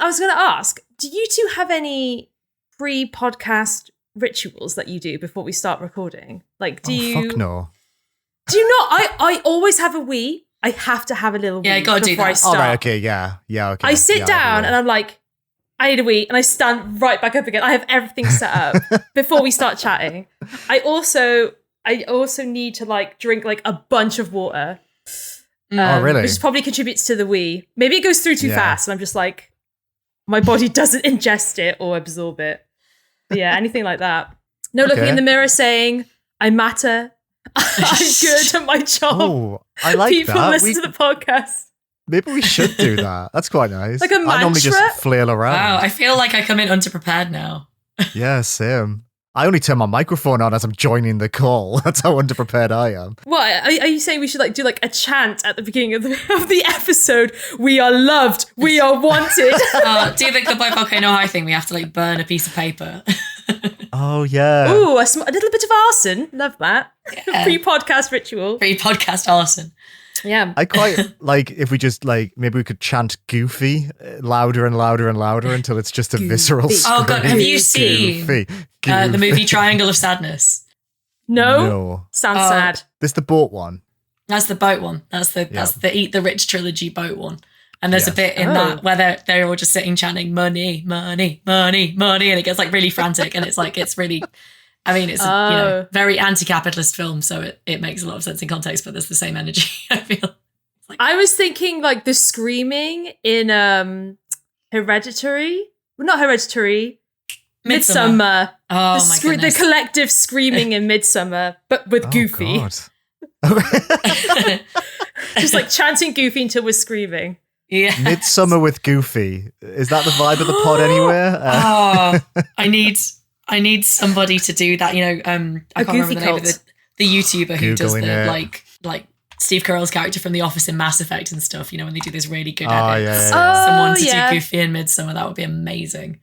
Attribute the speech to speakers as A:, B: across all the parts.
A: was going to ask, do you two have any pre-podcast rituals that you do before we start recording? Like,
B: fuck no.
A: Do you not? I always have a wee. I have to have a little wee
C: gotta do
A: before
C: that.
A: I start.
B: All right, okay, yeah, okay.
A: I sit down and I'm like, I need a wee, and I stand right back up again. I have everything set up before we start chatting. I also need to like drink like a bunch of water.
B: Oh, really?
A: Which probably contributes to the wee. Maybe it goes through too fast, and I'm just like, my body doesn't ingest it or absorb it. But yeah, anything like that. No looking in the mirror saying, I matter. I'm good at my job.
B: Oh, I like
A: People
B: that.
A: listen to the podcast.
B: Maybe we should do that. That's quite nice.
A: Like a mantra?
B: I normally just flail around.
C: Wow, I feel like I come in underprepared now.
B: Yeah, same. I only turn my microphone on as I'm joining the call. That's how underprepared I am.
A: What are you saying? We should like do like a chant at the beginning of the episode? We are loved. We are wanted.
C: Do the Goodbye Volcano High thing. We have to like burn a piece of paper.
B: Oh yeah.
A: Ooh, a little bit of arson. Love that.
C: Yeah.
A: Pre-podcast ritual.
C: Pre-podcast arson.
A: Yeah.
B: I quite like if we just like maybe we could chant Goofy louder and louder and louder until it's just a visceral scream.
C: Oh god, have you seen the movie Triangle of Sadness?
A: No. Sounds sad.
B: This the boat one.
C: That's the boat one. That's the Eat the Rich trilogy boat one. And there's a bit in that where they're all just sitting chanting money, money, money, money, and it gets like really frantic, and it's like it's really. I mean, it's a very anti-capitalist film, so it makes a lot of sense in context, but there's the same energy, I feel. Like,
A: I was thinking like the screaming in Hereditary. Well, not Hereditary. Midsommar.
C: Oh, my goodness.
A: The collective screaming in Midsommar, but with Goofy.
B: God.
A: Just like chanting Goofy until we're screaming.
C: Yeah.
B: Midsommar with Goofy. Is that the vibe of the pod anywhere?
C: I need somebody to do that. You know, I can't remember the name of the YouTuber who does the like Steve Carell's character from The Office in Mass Effect and stuff. You know, when they do this really good edits. Someone to do Goofy in Midsommar, that would be amazing.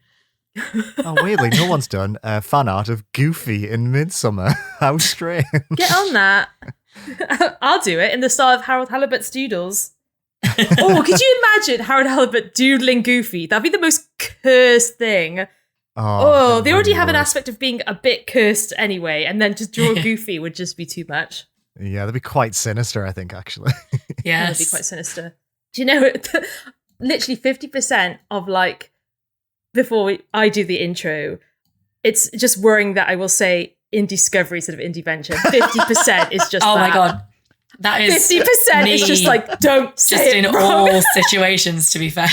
B: Oh, weirdly, no one's done fan art of Goofy in Midsommar. How strange.
A: Get on that. I'll do it in the style of Harold Halibut's doodles. Oh, could you imagine Harold Halibut doodling Goofy? That'd be the most cursed thing. Oh, they already have an aspect of being a bit cursed anyway, and then just draw Goofy would just be too much.
B: Yeah, that'd be quite sinister, I think, actually.
A: Yeah, that'd be quite sinister. Do you know, literally 50% of like, before I do the intro, it's just worrying that I will say Indiscovery instead of Indieventure. 50% is just
C: oh my God. That is
A: 50% is just like, don't say
C: just
A: it
C: in
A: wrong.
C: all situations, to be fair.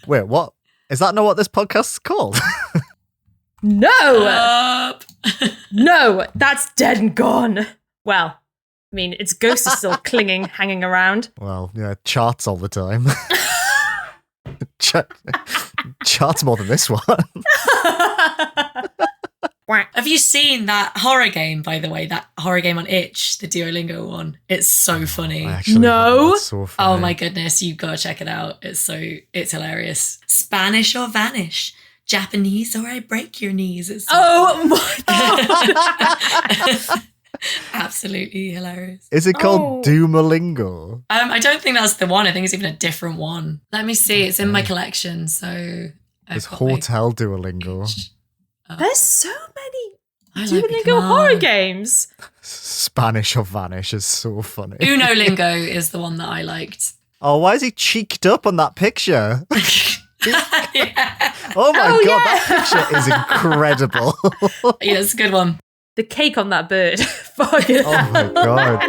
B: Wait, what? Is that not what this podcast's called?
A: No! No, that's dead and gone. Well, I mean, its ghost is still clinging, hanging around.
B: Well, yeah, charts all the time. Charts more than this one.
C: Have you seen that horror game, by the way? That horror game on Itch, the Duolingo one? It's so funny.
A: No.
B: So funny.
C: Oh my goodness, you've got to check it out. It's hilarious. Spanish or vanish. Japanese or I break your knees. It's
A: my God.
C: Absolutely hilarious.
B: Is it called Duolingo?
C: I don't think that's the one. I think it's even a different one. Let me see. It's in my collection. So
B: there's Hotel Duolingo.
A: There's so many Duolingo horror games.
B: Spanish or vanish is so funny.
C: Uno Lingo is the one that I liked.
B: Oh, why is he cheeked up on that picture?
C: Yeah.
B: Oh my God, that picture is incredible.
C: Yeah, it's a good one.
A: The cake on that bird. Fucking
B: oh my God.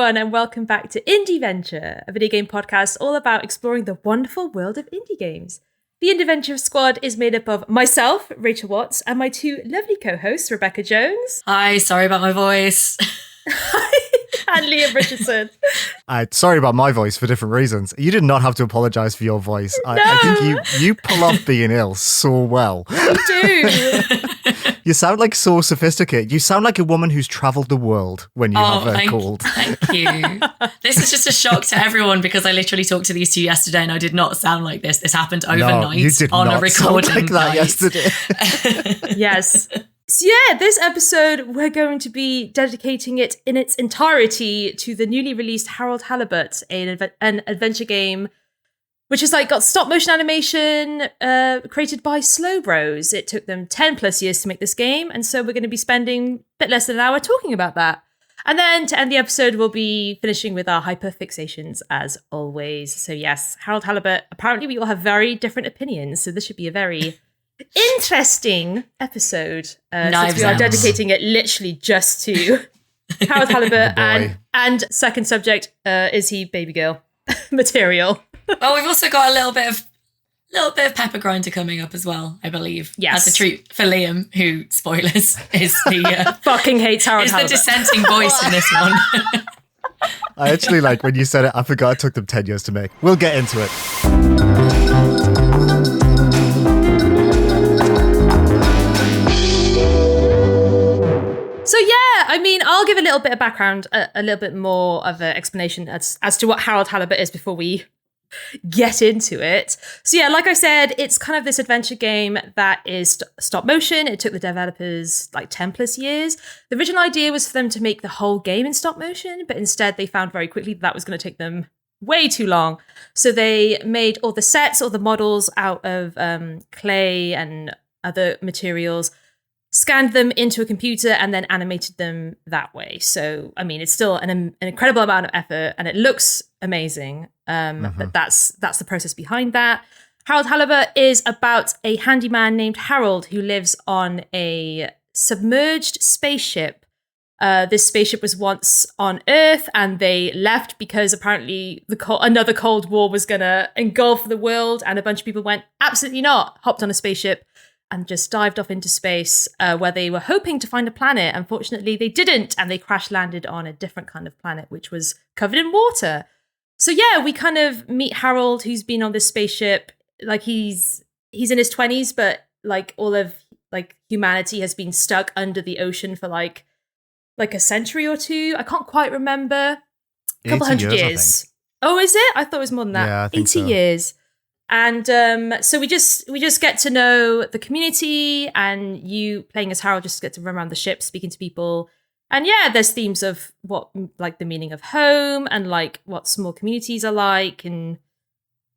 A: And welcome back to Indieventure, a video game podcast all about exploring the wonderful world of indie games. The Indieventure squad is made up of myself, Rachel Watts, and my two lovely co-hosts, Rebecca Jones.
C: Hi, sorry about my voice.
A: And Liam Richardson.
B: Sorry about my voice for different reasons. You did not have to apologize for your voice.
A: No.
B: I think you pull off being ill so well.
A: You do.
B: You sound like so sophisticated. You sound like a woman who's traveled the world when you have a cold.
C: Thank you. This is just a shock to everyone because I literally talked to these two yesterday and I did not sound like this. This happened overnight
B: you did
C: on
B: not
C: a recording
B: sound like that yesterday.
A: Yes. So yeah, this episode, we're going to be dedicating it in its entirety to the newly released Harold Halibut, an adventure game, which is got stop motion animation created by Slow Bros. It took them 10 plus years to make this game. And so we're going to be spending a bit less than an hour talking about that. And then to end the episode, we'll be finishing with our hyperfixations as always. So yes, Harold Halibut, apparently we all have very different opinions. So this should be a very interesting episode. Since we are dedicating it literally just to Harold Halibut and second subject, is he baby girl material?
C: Well, we've also got a little bit of pepper grinder coming up as well, I believe.
A: Yes.
C: As a treat for Liam, who, spoilers, is the
A: fucking hates Harold Halibut.
C: Is the dissenting voice in this one.
B: I actually when you said it, I forgot it took them 10 years to make. We'll get into it.
A: So yeah, I mean, I'll give a little bit of background, a little bit more of an explanation as to what Harold Halibut is before we get into it. So yeah, like I said, it's kind of this adventure game that is stop motion. It took the developers 10 plus years. The original idea was for them to make the whole game in stop motion, but instead they found very quickly that was going to take them way too long. So they made all the sets, all the models out of clay and other materials, scanned them into a computer and then animated them that way. So, I mean, it's still an incredible amount of effort and it looks amazing. But that's the process behind that. Harold Halibut is about a handyman named Harold who lives on a submerged spaceship. This spaceship was once on Earth and they left because apparently another Cold War was going to engulf the world, and a bunch of people went, absolutely not, hopped on a spaceship and just dived off into space where they were hoping to find a planet. Unfortunately, they didn't, and they crash landed on a different kind of planet, which was covered in water. So yeah, we kind of meet Harold, who's been on this spaceship. He's in his 20s, but all of humanity has been stuck under the ocean for a century or two. I can't quite remember. A couple hundred years. Oh, is it? I thought it was more than that.
B: Yeah, I think
A: 80 years. And so we just get to know the community, and you playing as Harold just get to run around the ship speaking to people. And yeah, there's themes of what the meaning of home and what small communities are like, and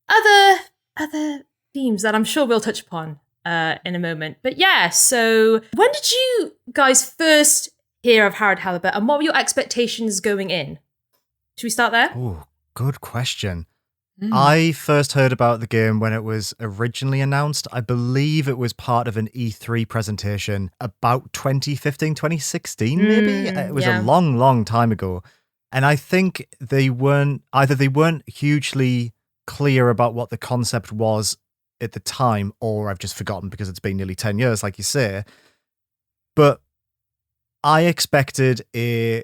A: other themes that I'm sure we'll touch upon in a moment. But yeah, so when did you guys first hear of Harold Halibut, and what were your expectations going in? Should we start there?
B: Oh, good question. I first heard about the game when it was originally announced. I believe it was part of an E3 presentation about 2015, 2016, maybe. It was a long, long time ago. And I think they weren't hugely clear about what the concept was at the time, or I've just forgotten because it's been nearly 10 years, like you say. But I expected a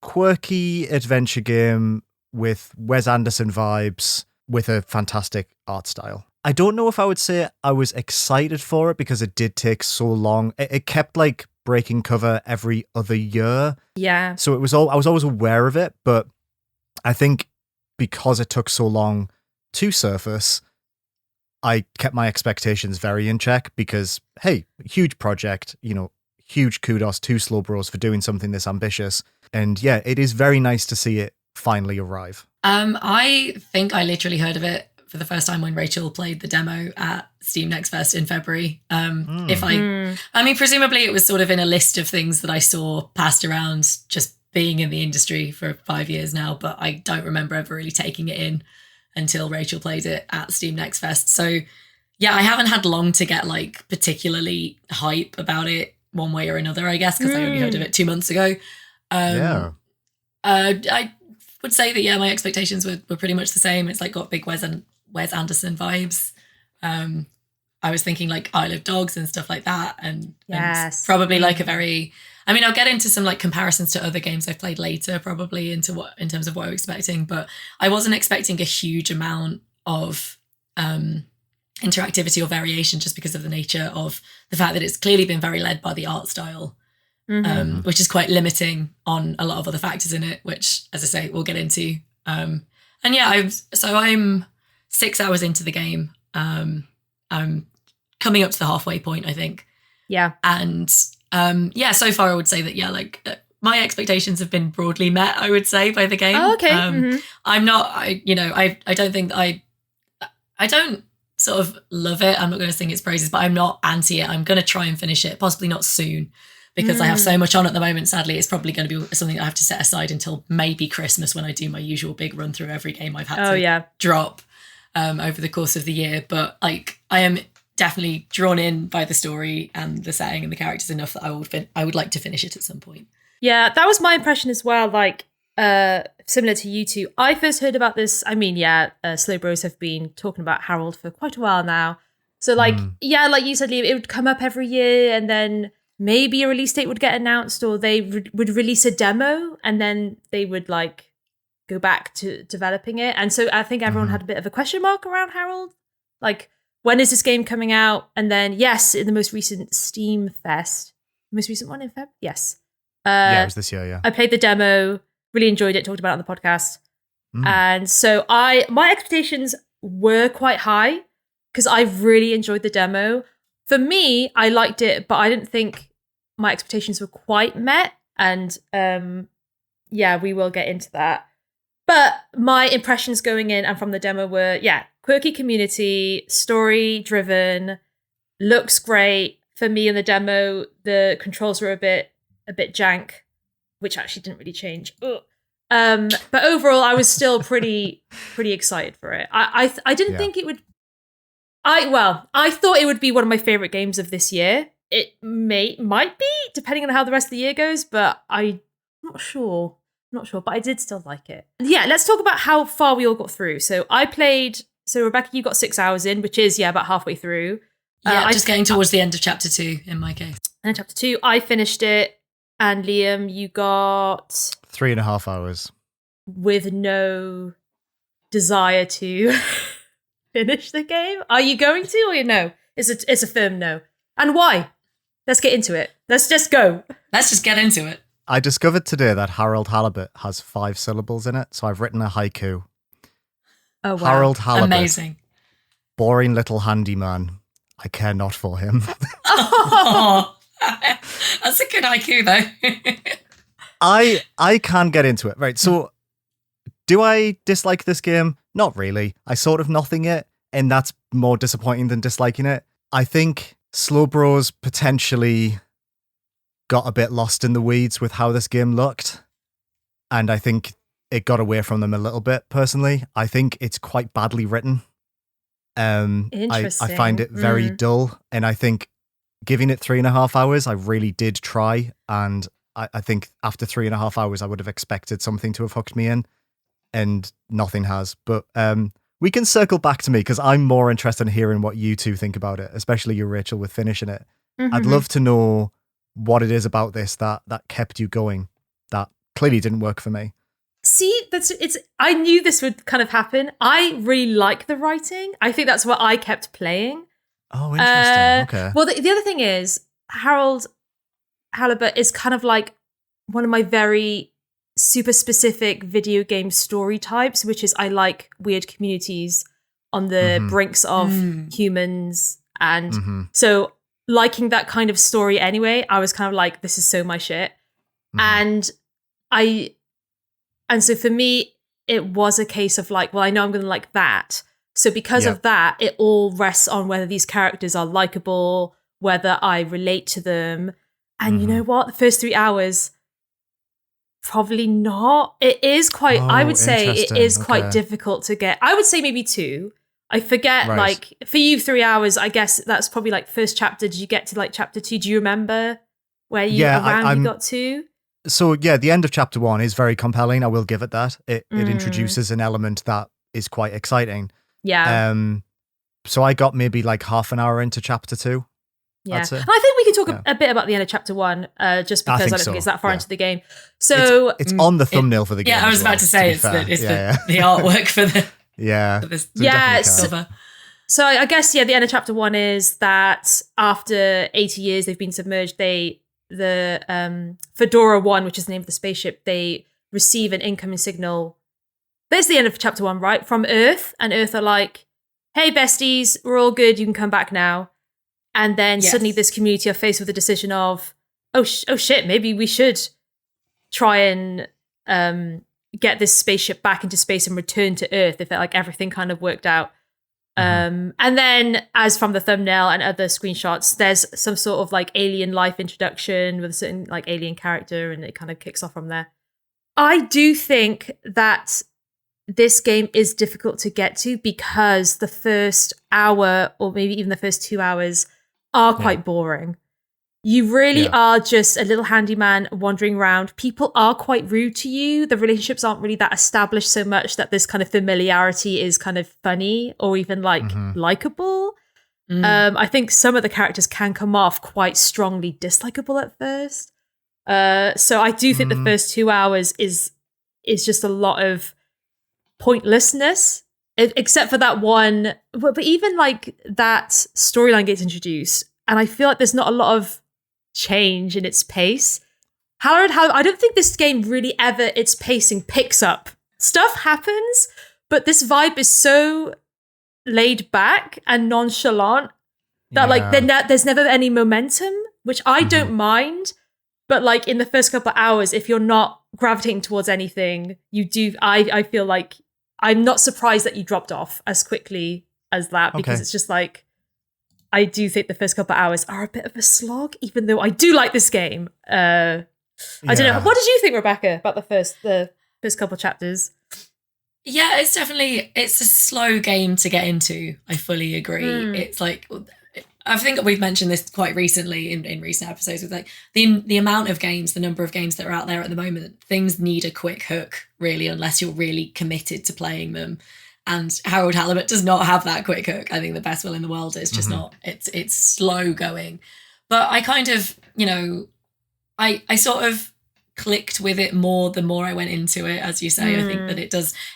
B: quirky adventure game with Wes Anderson vibes, with a fantastic art style. I don't know if I would say I was excited for it because it did take so long. It kept breaking cover every other year.
A: Yeah.
B: So I was always aware of it, but I think because it took so long to surface, I kept my expectations very in check because, hey, huge project, huge kudos to Slow Bros for doing something this ambitious. And yeah, it is very nice to see it finally arrive.
C: I think I literally heard of it for the first time when Rachel played the demo at Steam Next Fest in February. I mean, presumably it was sort of in a list of things that I saw passed around just being in the industry for 5 years now, but I don't remember ever really taking it in until Rachel played it at Steam Next Fest. So yeah, I haven't had long to get particularly hype about it one way or another, I guess, because I only heard of it 2 months ago. I would say that, yeah, my expectations were pretty much the same. It's got big Wes Anderson vibes. I was thinking Isle of Dogs and stuff like that. And,
A: yes.
C: and probably a very, I mean, I'll get into some like comparisons to other games I've played later, probably in terms of what I'm expecting, but I wasn't expecting a huge amount of interactivity or variation just because of the nature of the fact that it's clearly been very led by the art style, which is quite limiting on a lot of other factors in it, which, as I say, we'll get into. And yeah, I'm 6 hours into the game. I'm coming up to the halfway point, I think.
A: Yeah.
C: And so far I would say that, my expectations have been broadly met, I would say, by the game.
A: Oh, okay.
C: I'm not, I don't think I don't sort of love it. I'm not going to sing its praises, but I'm not anti it. I'm going to try and finish it, possibly not soon, because I have so much on at the moment. Sadly, it's probably going to be something I have to set aside until maybe Christmas, when I do my usual big run through every game I've had to drop over the course of the year. But like, I am definitely drawn in by the story and the setting and the characters enough that I would like to finish it at some point.
A: Yeah, that was my impression as well. Like, similar to you two, I first heard about this. I mean, Slow Bros have been talking about Harold for quite a while now. So like, like you said, Liam, it would come up every year, and then maybe a release date would get announced, or they would release a demo, and then they would like go back to developing it. And so I think everyone had a bit of a question mark around Harold. Like, when is this game coming out? And then, yes, in the most recent Steam Fest, most recent one in Feb? Yes.
B: It was this year, yeah.
A: I played the demo, really enjoyed it, talked about it on the podcast. And so my expectations were quite high because I really enjoyed the demo. For me, I liked it, but I didn't think my expectations were quite met. And we will get into that. But my impressions going in and from the demo were, quirky community, story-driven, looks great. For me in the demo, the controls were a bit jank, which actually didn't really change. But overall, I was still pretty excited for it. I didn't think it would. I thought it would be one of my favorite games of this year. It might be, depending on how the rest of the year goes, but I'm not sure. But I did still like it. Yeah, let's talk about how far we all got through. So Rebecca, you got 6 hours in, which is about halfway through.
C: Just getting towards the end of chapter 2 in my case.
A: And chapter 2, I finished it. And Liam, you got
B: 3.5 hours.
A: With no desire to finish the game. Are you going to, or no? It's a firm no. And why? Let's get into it. Let's just go.
C: Let's just get into it.
B: I discovered today that Harold Halibut has 5 syllables in it, so I've written a haiku.
A: Oh, wow.
B: Harold Halibut.
C: Amazing.
B: Boring little handyman. I care not for him.
C: Oh, that's a good haiku, though.
B: I can get into it. Right, so do I dislike this game? Not really. I sort of nothing it, and that's more disappointing than disliking it. I think Slow Bros potentially got a bit lost in the weeds with how this game looked, and I think it got away from them a little bit, personally. I think it's quite badly written. I find it very dull, and I think giving it 3.5 hours, I really did try, and I think after 3.5 hours, I would have expected something to have hooked me in, and nothing has. But we can circle back to me, because I'm more interested in hearing what you two think about it, especially you, Rachel, with finishing it. I'd love to know what it is about this that kept you going, that clearly didn't work for me.
A: See, I knew this would kind of happen. I really like the writing. I think that's what I kept playing.
B: Oh, interesting. Okay.
A: Well, the other thing is, Harold Halibut is kind of like one of my very super specific video game story types, which is I like weird communities on the brinks of humans. And so liking that kind of story anyway, I was kind of like, this is so my shit. And so for me, it was a case of like, well, I know I'm going to like that. So because of that, it all rests on whether these characters are likable, whether I relate to them. And you know what? The first 3 hours, probably not. It is quite, I would say it is quite difficult to get. I would say maybe 2. I forget, like, for you, 3 hours, I guess that's probably like first chapter. Did you get to like chapter 2? Do you remember where you you got to?
B: So yeah, the end of chapter 1 is very compelling. I will give it that. It introduces an element that is quite exciting.
A: Yeah.
B: So I got maybe like half an hour into chapter 2.
A: Yeah,
B: I'd say.
A: and I think we can talk a bit about the end of chapter 1, just because I don't think it's that far into the game. So
B: it's on the thumbnail for the game.
C: Yeah, I was about to say it's the artwork for the
A: So I guess the end of chapter 1 is that after 80 years they've been submerged. The Fedora 1, which is the name of the spaceship, they receive an incoming signal. There's the end of chapter 1, right? From Earth, and Earth are like, "Hey besties, we're all good. You can come back now." And then suddenly this community are faced with the decision of, oh shit, maybe we should try and get this spaceship back into space and return to Earth if everything kind of worked out. And then, as from the thumbnail and other screenshots, there's some sort of alien life introduction with a certain alien character, and it kind of kicks off from there. I do think that this game is difficult to get to because the first hour, or maybe even the first 2 hours, are quite boring. You really are just a little handyman wandering around. People are quite rude to you. The relationships aren't really that established so much that this kind of familiarity is kind of funny or even likable. I think some of the characters can come off quite strongly dislikable at first. So I do think the first 2 hours is just a lot of pointlessness, except for that one. But even that storyline gets introduced, and I feel like there's not a lot of change in its pace. Harold, I don't think this game really ever, its pacing picks up. Stuff happens, but this vibe is so laid back and nonchalant that there's never any momentum, which I don't mind. But in the first couple of hours, if you're not gravitating towards anything, you do. I feel like I'm not surprised that you dropped off as quickly as that, because it's just I do think the first couple of hours are a bit of a slog, even though I do like this game. I don't know. What did you think, Rebecca, about the first couple of chapters?
C: Yeah, it's a slow game to get into. I fully agree. It's I think we've mentioned this quite recently in recent episodes with the amount of games, the number of games that are out there at the moment. Things need a quick hook, really, unless you're really committed to playing them. And Harold Halibut does not have that quick hook. I think the best will in the world is just not. It's slow going. But I kind of, I sort of clicked with it more the more I went into it, as you say. I think that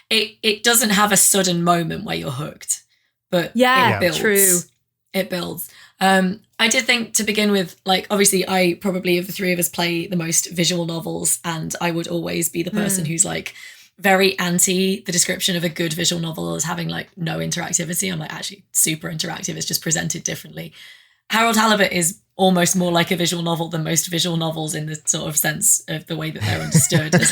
C: it doesn't have a sudden moment where you're hooked. But it builds. True. It builds. I did think to begin with, obviously I probably of the three of us play the most visual novels, and I would always be the person who's very anti the description of a good visual novel as having no interactivity. I'm actually super interactive. It's just presented differently. Harold Halibut is almost more like a visual novel than most visual novels in the sort of sense of the way that they're understood. As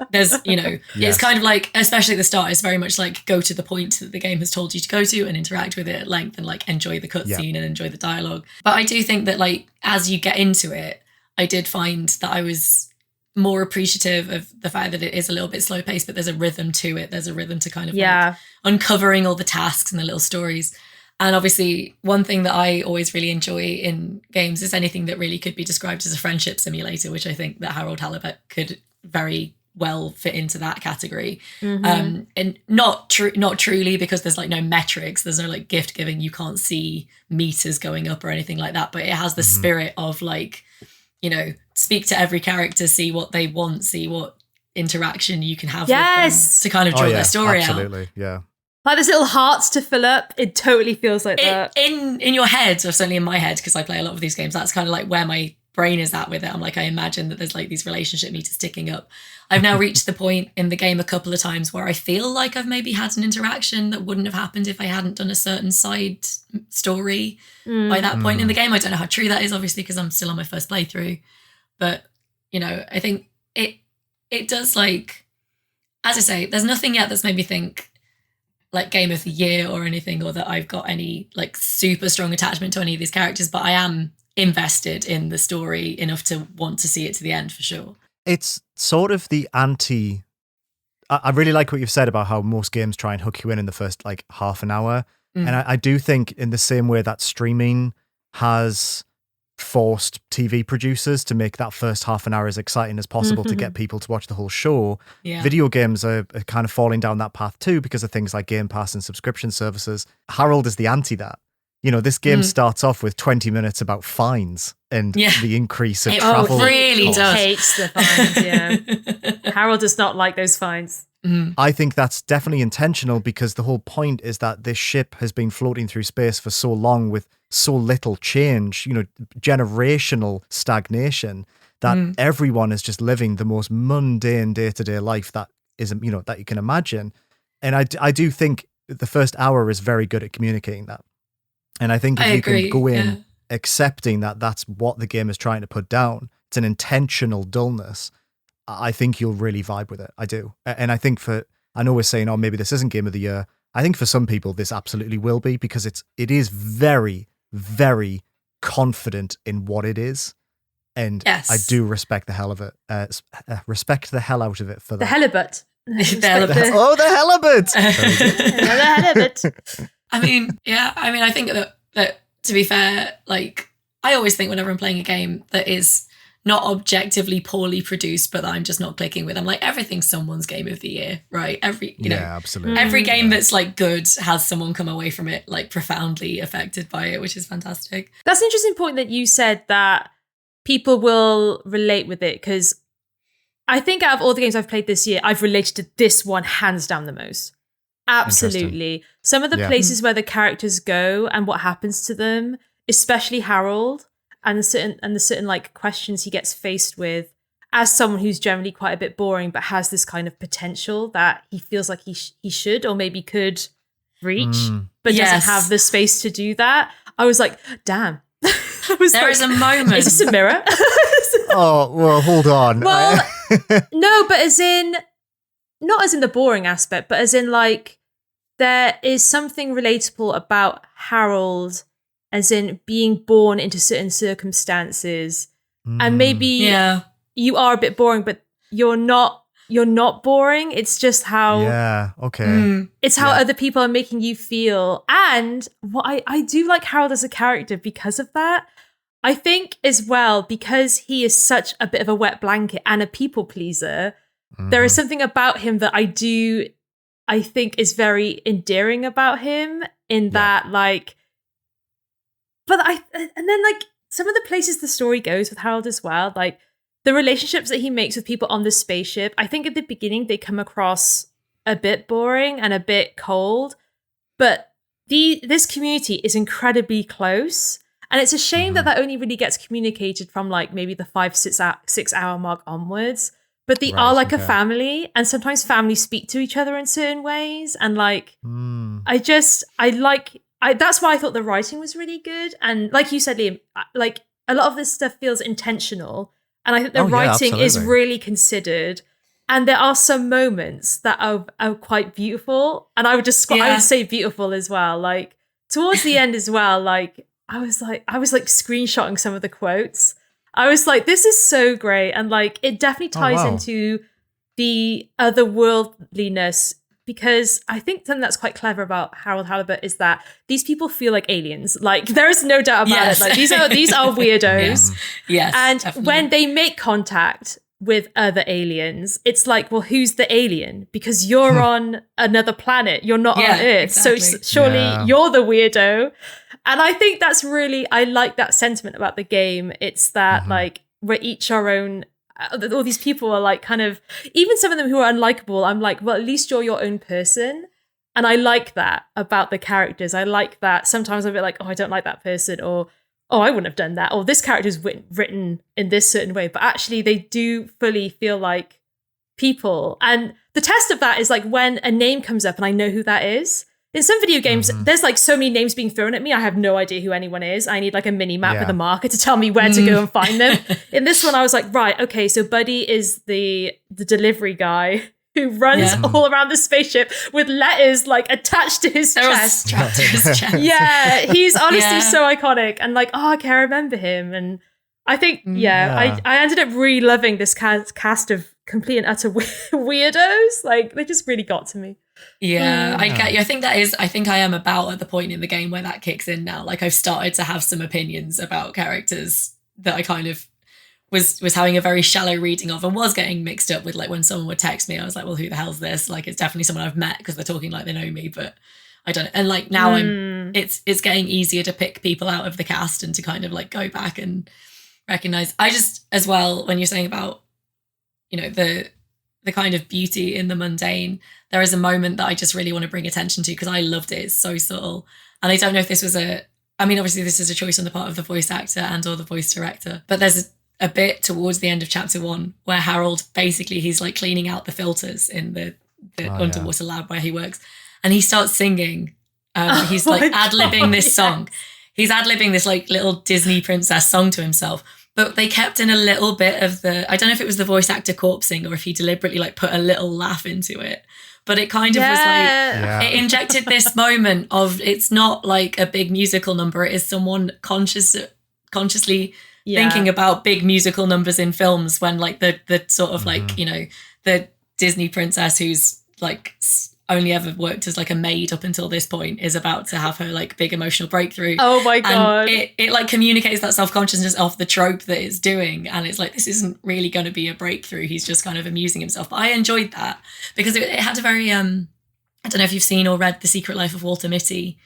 C: there's, it's kind of especially at the start, it's very much go to the point that the game has told you to go to and interact with it at length and enjoy the cutscene and enjoy the dialogue. But I do think that as you get into it, I did find that I was more appreciative of the fact that it is a little bit slow paced, but there's a rhythm to it. There's a rhythm to kind of uncovering all the tasks and the little stories. And obviously one thing that I always really enjoy in games is anything that really could be described as a friendship simulator, which I think that Harold Halibut could very well fit into that category. And not truly, because there's no metrics, there's no gift giving, you can't see meters going up or anything like that, but it has the spirit of speak to every character, see what they want, see what interaction you can have with them to kind of draw their story out.
B: Absolutely, yeah.
A: There's little hearts to fill up. It totally feels like that.
C: In your head, or certainly in my head, because I play a lot of these games, that's kind of where my brain is at with it. I'm I imagine that there's these relationship meters ticking up. I've now reached the point in the game a couple of times where I feel like I've maybe had an interaction that wouldn't have happened if I hadn't done a certain side story by that point in the game. I don't know how true that is, obviously, because I'm still on my first playthrough. But, I think it does as I say, there's nothing yet that's made me think game of the year or anything, or that I've got any super strong attachment to any of these characters, but I am invested in the story enough to want to see it to the end for sure.
B: It's sort of the anti. I really like what you've said about how most games try and hook you in the first half an hour. And I do think in the same way that streaming has forced TV producers to make that first half an hour as exciting as possible to get people to watch the whole show. Video games are kind of falling down that path too, because of things like Game Pass and subscription services. Harold is the anti that. This game starts off with 20 minutes about fines and the increase of travel.
C: Oh, really does.
A: Hates the fines, yeah. Harold does not like those fines.
B: I think that's definitely intentional because the whole point is that this ship has been floating through space for so long with so little change, generational stagnation, that everyone is just living the most mundane day-to-day life that is, that you can imagine. And I do think the first hour is very good at communicating that. And I think if you can go in accepting that that's what the game is trying to put down, it's an intentional dullness, I think you'll really vibe with it. I do. And I think I know we're saying, oh, maybe this isn't Game of the Year. I think for some people this absolutely will be, because it is very, very confident in what it is. And I do respect the hell of it. Respect the hell out of it for that.
A: The Halibut.
B: Oh, the Halibut!
A: The Halibut.
C: I think that to be fair, like, I always think whenever I'm playing a game that is not objectively poorly produced, but that I'm just not clicking with, I'm like, everything's someone's Game of the Year, right?
B: Absolutely.
C: Every game that's like good has someone come away from it like profoundly affected by it, which is fantastic.
A: That's an interesting point that you said, that people will relate with it, because I think out of all the games I've played this year, I've related to this one hands down the most. Absolutely. Some of the places where the characters go and what happens to them, especially Harold, and the certain like questions he gets faced with as someone who's generally quite a bit boring, but has this kind of potential that he feels like he should or maybe could reach, but doesn't have the space to do that. I was like, damn.
C: There is a moment.
A: Is this a mirror?
B: Oh, well, hold on.
A: Well, no, but not as in the boring aspect, but as in like, there is something relatable about Harold, as in being born into certain circumstances. And maybe you are a bit boring, but you're not boring. It's just how it's how other people are making you feel. And what I do like Harold as a character because of that. I think as well, because he is such a bit of a wet blanket and a people pleaser, there is something about him that I think is very endearing about him, in that like, and then like some of the places the story goes with Harold as well, like the relationships that he makes with people on the spaceship, I think at the beginning they come across a bit boring and a bit cold, but this community is incredibly close. And it's a shame that only really gets communicated from like maybe the 5-6 hour mark onwards. But they are like a family, and sometimes families speak to each other in certain ways. And like, that's why I thought the writing was really good. And like you said, Liam, like a lot of this stuff feels intentional. And I think the writing is really considered. And there are some moments that are quite beautiful. And I would say beautiful as well. Like towards the end as well, like I was like screenshotting some of the quotes. I was like, this is so great. And like, it definitely ties into the otherworldliness, because I think something that's quite clever about Harold Halibut is that these people feel like aliens. Like there is no doubt about it. Like these are weirdos.
C: Yes.
A: And
C: definitely.
A: when they make contact with other aliens, it's like, well, who's the alien? Because you're on another planet. You're not on Earth.
C: Exactly.
A: So surely you're the weirdo. And I think that's really, I like that sentiment about the game. It's that like, we're each our own, all these people are like kind of, even some of them who are unlikable, I'm like, well, at least you're your own person. And I like that about the characters. I like that sometimes I'm a bit like, oh, I don't like that person, or, oh, I wouldn't have done that, or this character's written in this certain way. But actually they do fully feel like people. And the test of that is like when a name comes up and I know who that is. In some video games, there's like so many names being thrown at me, I have no idea who anyone is. I need like a mini map with a marker to tell me where to go and find them. In this one, I was like, right, okay, so Buddy is the delivery guy who runs all around the spaceship with letters like attached to his chest.
C: Strapped to his chest.
A: Yeah, he's honestly so iconic. And like, oh, okay, I remember him. And I think, I ended up really loving this cast of complete and utter weirdos. Like, they just really got to me.
C: Yeah, I get you. I think I am about at the point in the game where that kicks in now. Like I've started to have some opinions about characters that I kind of was having a very shallow reading of, and was getting mixed up with like when someone would text me, I was like, well, who the hell's this? Like it's definitely someone I've met because they're talking like they know me. But I don't know. And like now it's getting easier to pick people out of the cast and to kind of like go back and recognize. I just, as well, when you're saying about, you know, the kind of beauty in the mundane, there is a moment that I just really want to bring attention to because I loved it. It's so subtle. And I don't know if this was obviously this is a choice on the part of the voice actor and or the voice director, but there's a bit towards the end of chapter 1 where Harold, basically he's like cleaning out the filters in the underwater lab where he works, and he starts singing. He's like ad-libbing this song. He's ad-libbing this like little Disney princess song to himself, but they kept in a little bit of I don't know if it was the voice actor corpsing or if he deliberately like put a little laugh into it, but it kind of was like, it injected this moment of, it's not like a big musical number. It is someone consciously thinking about big musical numbers in films when like the sort of like, you know, the Disney princess who's like only ever worked as like a maid up until this point is about to have her like big emotional breakthrough.
A: Oh my God.
C: And it like communicates that self-consciousness of the trope that it's doing. And it's like, this isn't really going to be a breakthrough. He's just kind of amusing himself. But I enjoyed that because it had a very, I don't know if you've seen or read The Secret Life of Walter Mitty,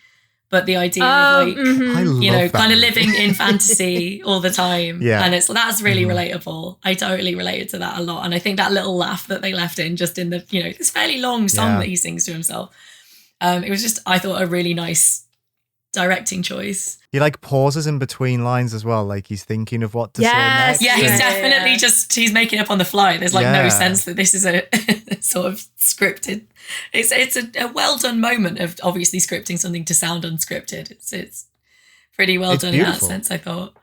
C: but the idea of like, you know, kind of living in fantasy all the time.
B: Yeah.
C: And that's really relatable. I totally related to that a lot. And I think that little laugh that they left in just in the, you know, this fairly long song that he sings to himself. It was just, I thought, a really nice directing choice.
B: He like pauses in between lines as well. Like he's thinking of what to say next.
C: Yeah, he's definitely he's making up on the fly. There's like no sense that this is a sort of scripted. It's a well done moment of obviously scripting something to sound unscripted. It's pretty well done
B: beautiful.
C: In that sense, I thought.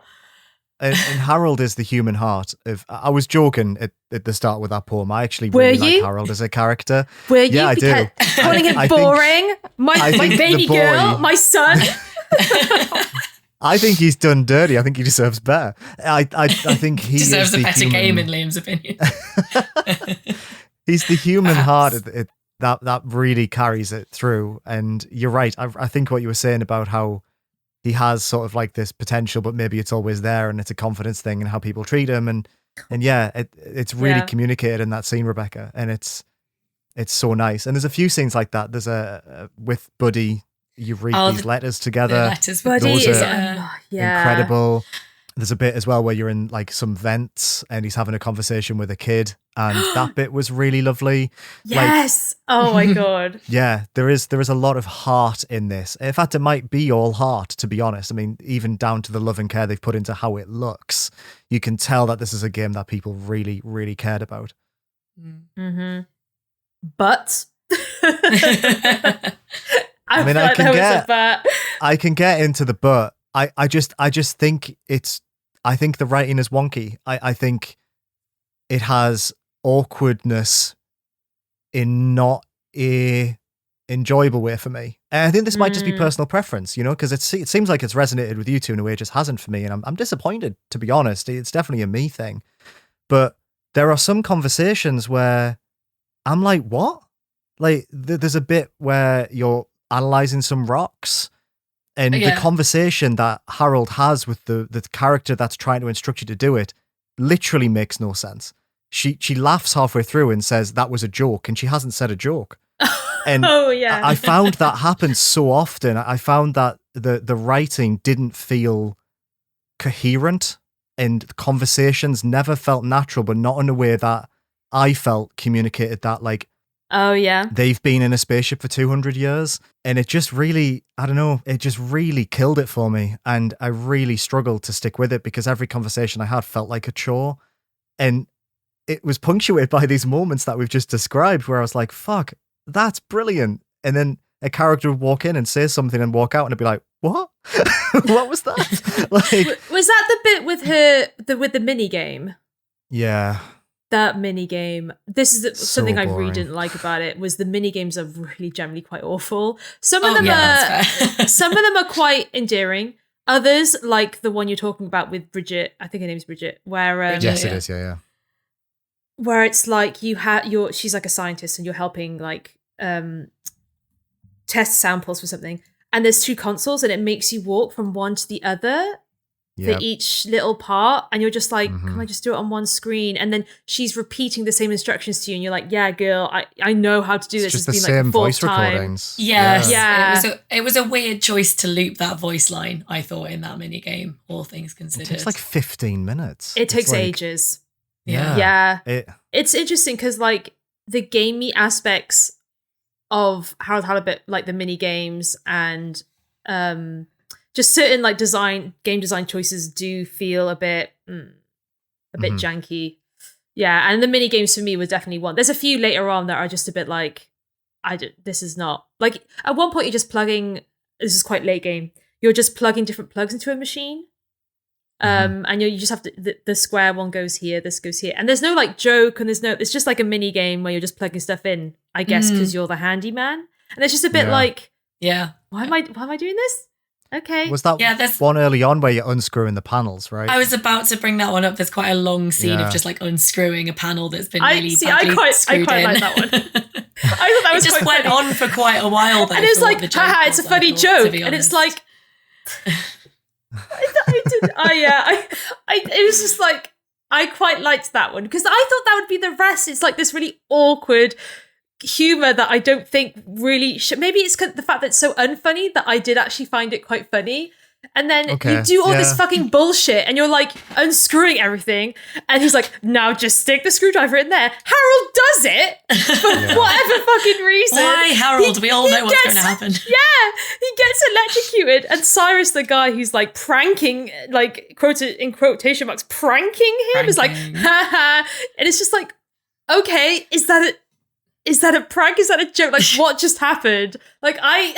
B: And Harold is the human heart of. I was joking at the start with that poem. I actually really like Harold as a character.
A: Were you?
B: Yeah, I do.
A: Calling him boring. My baby girl, my son.
B: I think he's done dirty. I think he deserves better. I think he
C: deserves
B: is
C: a better game in Liam's opinion.
B: He's the human heart that really carries it through. And you're right. I think what you were saying about how he has sort of like this potential, but maybe it's always there, and it's a confidence thing and how people treat him. And yeah, it's really communicated in that scene, Rebecca. And it's so nice. And there's a few scenes like that. There's a with Buddy. You read these letters together.
C: The letters with
A: Buddy
C: Buddy
A: is
B: incredible. There's a bit as well where you're in like some vents and he's having a conversation with a kid, and that bit was really lovely.
A: Yes. Oh my God.
B: Yeah, there is a lot of heart in this. In fact, it might be all heart, to be honest. I mean, even down to the love and care they've put into how it looks. You can tell that this is a game that people really, really cared about.
A: Mm-hmm. But
B: I can get into the but. I just think I think the writing is wonky. I think it has awkwardness in not a enjoyable way for me. And I think this might just be personal preference, you know, because it seems like it's resonated with you two in a way it just hasn't for me. And I'm disappointed, to be honest. It's definitely a me thing. But there are some conversations where I'm like, what? Like, there's a bit where you're analyzing some rocks, and the conversation that Harold has with the character that's trying to instruct you to do it literally makes no sense. She laughs halfway through and says that was a joke, and she hasn't said a joke. And I found that happens so often. I found that the writing didn't feel coherent, and the conversations never felt natural, but not in a way that I felt communicated that, like, they've been in a spaceship for 200 years. And it just really, I don't know, it just really killed it for me. And I really struggled to stick with it because every conversation I had felt like a chore. And it was punctuated by these moments that we've just described where I was like, fuck, that's brilliant. And then a character would walk in and say something and walk out and I'd be like, what? What was that? Like,
A: was that the bit with her, with the mini game?
B: Yeah.
A: That mini game. This is something I really
B: boring.
A: didn't like about it. Was the mini games are really generally quite awful. Some of them are quite endearing. Others, like the one you're talking about with Bridget, I think her name's Bridget, where
B: yes, it is. Yeah.
A: Where it's like she's like a scientist and you're helping like test samples for something, and there's two consoles and it makes you walk from one to the other. for each little part, and you're just like, can I just do it on one screen? And then she's repeating the same instructions to you, and you're like, yeah, girl, I know how to do this.
B: It's just
A: been
B: the same
A: like the
B: voice
A: time.
B: recordings.
C: Yes.
A: Yeah.
C: It was a weird choice to loop that voice line, I thought, in that mini game, all things considered.
B: It takes like 15 minutes.
A: It takes ages.
C: Yeah.
A: It's interesting because like the gamey aspects of Harold Halibut, like the mini games and just certain like game design choices do feel a bit janky. Yeah, and the mini games for me was definitely one. There's a few later on that are just a bit like, this is not like, at one point you're just plugging. This is quite late game. You're just plugging different plugs into a machine. And you just have to, the square one goes here, this goes here, and there's no like joke, and it's just like a mini game where you're just plugging stuff in, I guess, because you're the handyman, and it's just a bit like, why am I doing this? Okay,
B: was that one early on where you're unscrewing the panels, right?
C: I was about to bring that one up. There's quite a long scene of just like unscrewing a panel that's been really badly
A: I quite
C: screwed in.
A: like that one. I thought that was
C: it just went
A: funny.
C: on for quite a while, though,
A: and it's like, haha, it's a funny joke, and it's like. It was just like, I quite liked that one because I thought that would be the rest. It's like this really awkward humor that I don't think really maybe it's the fact that it's so unfunny that I did actually find it quite funny. And then you do all this fucking bullshit and you're like unscrewing everything. And he's like, now just stick the screwdriver in there. Harold does it for whatever fucking reason.
C: Why, Harold? We all know what's going to happen.
A: Yeah, he gets electrocuted. And Cyrus, the guy who's like pranking, like in quotation marks, pranking him is like, haha. And it's just like, okay, is that a prank? Is that a joke? Like, what just happened? Like, I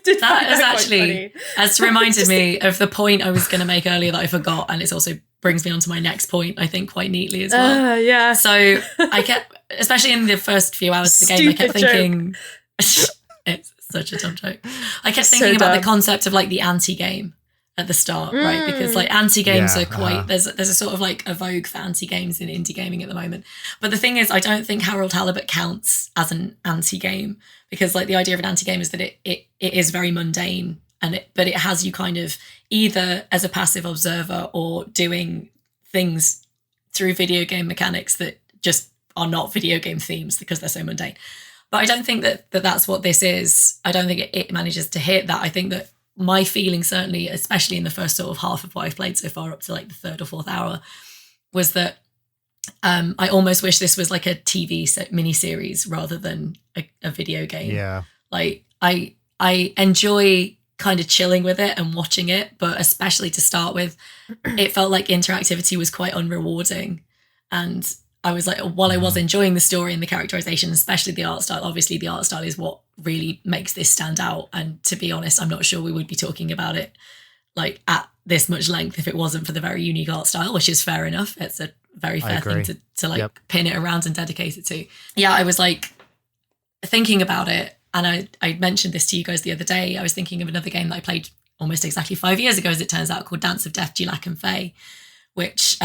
A: did
C: that is actually has reminded me of the point I was going to make earlier that I forgot, and it also brings me on to my next point, I think, quite neatly as well.
A: Yeah.
C: So I kept, especially in the first few hours of the game, I kept thinking, it's such a dumb joke. I kept thinking about the concept of like the anti-game at the start, right? Because like anti-games are quite, there's a sort of like a vogue for anti-games in indie gaming at the moment. But the thing is, I don't think Harold Halibut counts as an anti-game because like the idea of an anti-game is that it is very mundane but it has you kind of either as a passive observer or doing things through video game mechanics that just are not video game themes because they're so mundane. But I don't think that that's what this is. I don't think it manages to hit that. I think that my feeling, certainly, especially in the first sort of half of what I've played so far, up to like the third or fourth hour, was that I almost wish this was like a TV miniseries rather than a video game.
B: Yeah.
C: Like I enjoy kind of chilling with it and watching it, but especially to start with, it felt like interactivity was quite unrewarding. And I was like, while I was enjoying the story and the characterization, especially the art style, obviously the art style is what really makes this stand out. And to be honest, I'm not sure we would be talking about it like at this much length if it wasn't for the very unique art style, which is fair enough. It's a very fair thing to like pin it around and dedicate it to. Yeah, I was like thinking about it, and I mentioned this to you guys the other day. I was thinking of another game that I played almost exactly 5 years ago, as it turns out, called Dance of Death, Gilak and Faye, which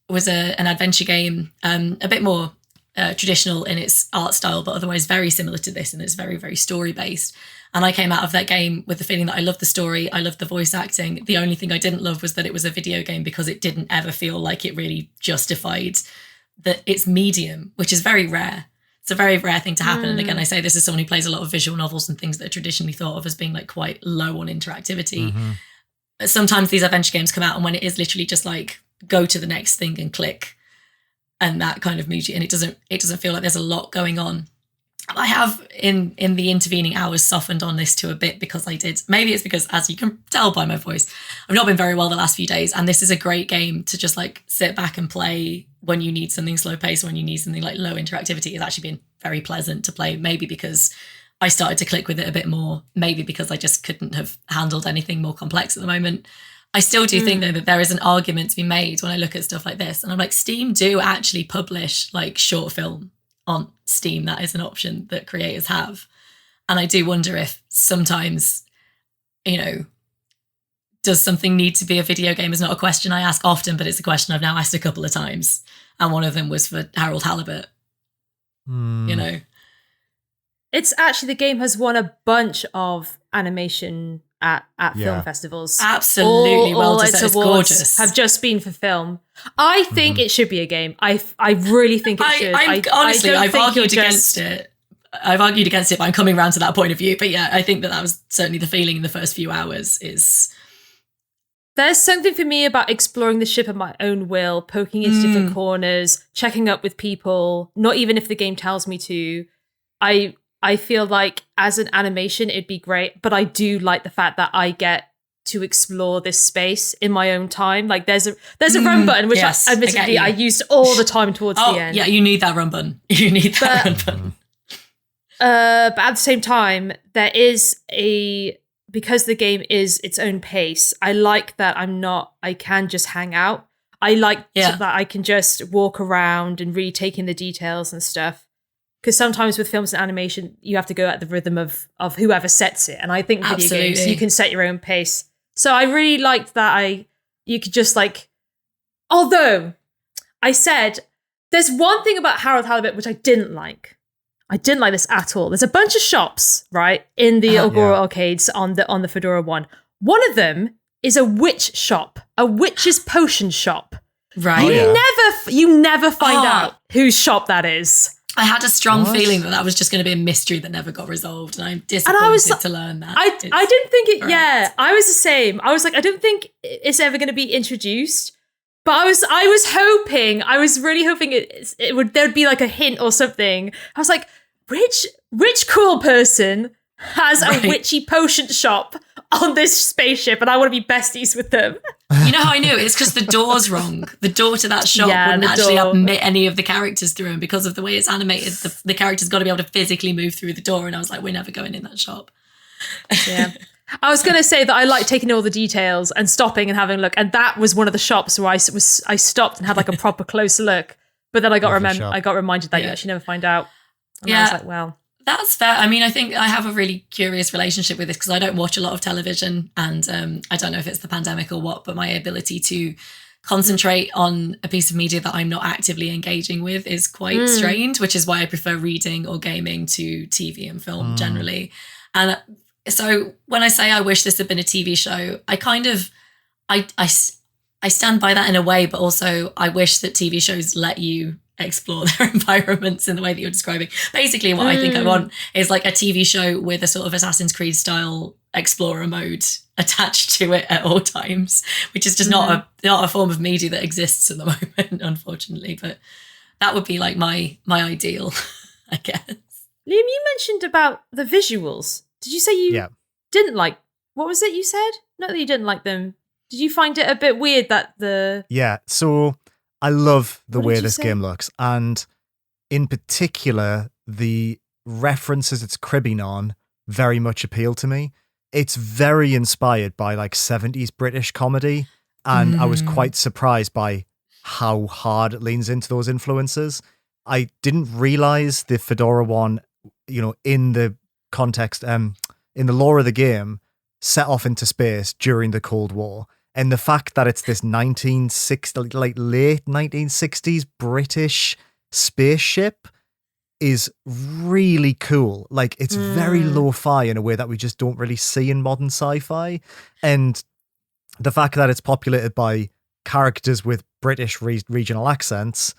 C: was an adventure game, a bit more traditional in its art style, but otherwise very similar to this, and it's very, very story-based. And I came out of that game with the feeling that I loved the story, I loved the voice acting. The only thing I didn't love was that it was a video game because it didn't ever feel like it really justified its medium, which is very rare. It's a very rare thing to happen. And again, I say this as someone who plays a lot of visual novels and things that are traditionally thought of as being like quite low on interactivity. Sometimes these adventure games come out, and when it is literally just like go to the next thing and click, and that kind of moves you, and it doesn't feel like there's a lot going on. I have in the intervening hours softened on this to a bit because maybe it's because, as you can tell by my voice, I've not been very well the last few days, and this is a great game to just like sit back and play when you need something slow paced, when you need something like low interactivity. It's actually been very pleasant to play, maybe because I started to click with it a bit more, maybe because I just couldn't have handled anything more complex at the moment. I still do think, though, that there is an argument to be made when I look at stuff like this. And I'm like, Steam do actually publish like short film on Steam. That is an option that creators have. And I do wonder if sometimes, does something need to be a video game is not a question I ask often, but it's a question I've now asked a couple of times. And one of them was for Harold Halibut. It's
A: actually, the game has won a bunch of animation at film festivals.
C: Absolutely, well deserved. It's gorgeous.
A: Have just been for film. I think it should be a game. I really think it should.
C: I've argued against it. I've argued against it, but I'm coming around to that point of view. But yeah, I think that was certainly the feeling in the first few hours is...
A: There's something for me about exploring the ship at my own will, poking into different corners, checking up with people, not even if the game tells me to. I feel like as an animation, it'd be great, but I do like the fact that I get to explore this space in my own time. Like there's a run button, which admittedly I used all the time towards the end.
C: Yeah, you need that run button. You need that run button.
A: But at the same time, there is because the game is its own pace, I like that I can just hang out. I like that I can just walk around and really take in the details and stuff. Because sometimes with films and animation, you have to go at the rhythm of whoever sets it. And I think video games, you can set your own pace. So I really liked that you could just like, although I said, there's one thing about Harold Halibut which I didn't like. I didn't like this at all. There's a bunch of shops, right, in the Agora arcades on the Fedora one. One of them is a witch shop, a witch's potion shop.
C: Right.
A: You never find out whose shop that is.
C: I had a strong feeling that was just going to be a mystery that never got resolved, and I'm disappointed to learn that.
A: I didn't think it. Yeah, I was the same. I was like, I don't think it's ever going to be introduced. But I was really hoping there'd be like a hint or something. I was like, rich cool person has a witchy potion shop on this spaceship, and I want to be besties with them.
C: You know how I knew? It's because the door's wrong. The door to that shop wouldn't actually admit any of the characters through, and because of the way it's animated, the character's got to be able to physically move through the door, and I was like, we're never going in that shop.
A: Yeah. I was going to say that I like taking all the details and stopping and having a look, and that was one of the shops where I stopped and had like a proper close look, but then I got reminded that you actually never find out. And I was like, wow.
C: That's fair. I mean, I think I have a really curious relationship with this because I don't watch a lot of television, and I don't know if it's the pandemic or what, but my ability to concentrate on a piece of media that I'm not actively engaging with is quite strained, which is why I prefer reading or gaming to TV and film generally. And so when I say I wish this had been a TV show, I kind of, I stand by that in a way, but also I wish that TV shows let you explore their environments in the way that you're describing. Basically, what I think I want is like a TV show with a sort of Assassin's Creed style explorer mode attached to it at all times, which is just not a form of media that exists at the moment, unfortunately. But that would be like my ideal, I guess.
A: Liam, you mentioned about the visuals. Did you say you didn't like? What was it you said? Not that you didn't like them. Did you find it a bit weird that the?
B: Yeah. So. I love the way this game looks, and in particular, the references it's cribbing on very much appeal to me. It's very inspired by like 70s British comedy, and I was quite surprised by how hard it leans into those influences. I didn't realize the Fedora one, in the context, in the lore of the game, set off into space during the Cold War. And the fact that it's this late 1960s British spaceship is really cool. Like, it's very lo-fi in a way that we just don't really see in modern sci-fi. And the fact that it's populated by characters with British regional accents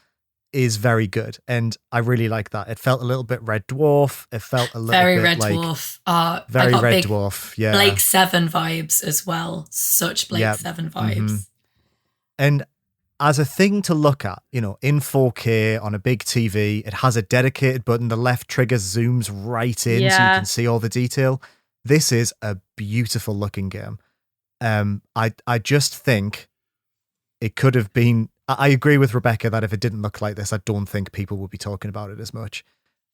B: is very good. And I really like that. It felt a little bit Red Dwarf. It felt a little
C: very
B: bit
C: Red
B: like...
C: Dwarf.
B: Very Red Dwarf, yeah.
C: Blake Seven vibes as well. Such Blake Seven vibes.
B: And as a thing to look at, in 4K on a big TV, it has a dedicated button. The left trigger zooms right in so you can see all the detail. This is a beautiful looking game. I just think it could have been... I agree with Rebecca that if it didn't look like this, I don't think people would be talking about it as much.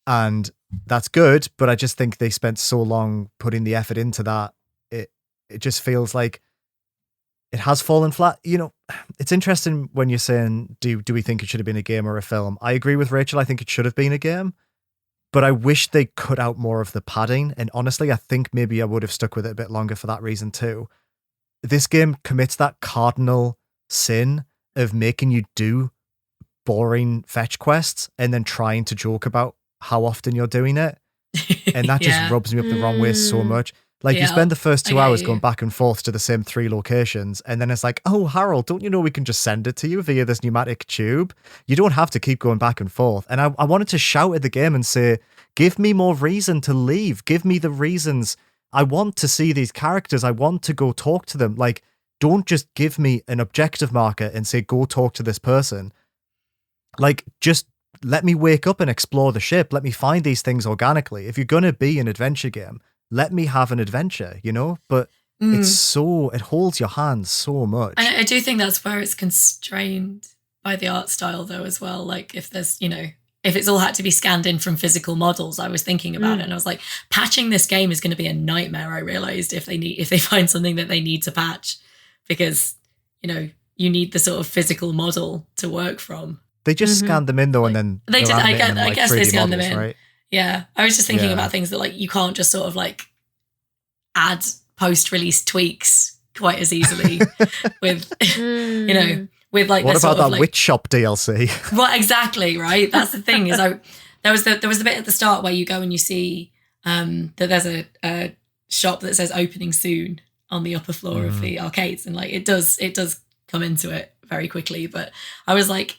B: And that's good, but I just think they spent so long putting the effort into that. It just feels like it has fallen flat. It's interesting when you're saying, do we think it should have been a game or a film? I agree with Rachel. I think it should have been a game, but I wish they cut out more of the padding. And honestly, I think maybe I would have stuck with it a bit longer for that reason too. This game commits that cardinal sin of making you do boring fetch quests and then trying to joke about how often you're doing it. And that just rubs me up the wrong way so much. Like, you spend the first 2 hours
C: you.
B: going back and forth to the same 3 locations, and then it's like, oh, Harold, don't you know we can just send it to you via this pneumatic tube? You don't have to keep going back and forth. And I wanted to shout at the game and say, give me more reason to leave. Give me the reasons. I want to see these characters. I want to go talk to them. Like, don't just give me an objective marker and say, go talk to this person. Like, just let me wake up and explore the ship. Let me find these things organically. If you're going to be an adventure game, let me have an adventure, you know? But it holds your hand so much.
C: And I do think that's where it's constrained by the art style, though, as well. Like, if there's, if it's all had to be scanned in from physical models, I was thinking about it and I was like, patching this game is going to be a nightmare, I realized, if they find something that they need to patch, because, you need the sort of physical model to work from.
B: They just scanned them in, though, and then
C: they did. I guess they scanned them in.
B: Right?
C: Yeah, I was just thinking about things that, like, you can't just sort of like add post-release tweaks quite as easily with, with like.
B: What about
C: sort of,
B: that Witch Shop DLC?
C: Well, exactly, right. That's the thing. Is there was the bit at the start where you go and you see that there's a shop that says opening soon on the upper floor of the arcades, and like it does come into it very quickly. But I was like,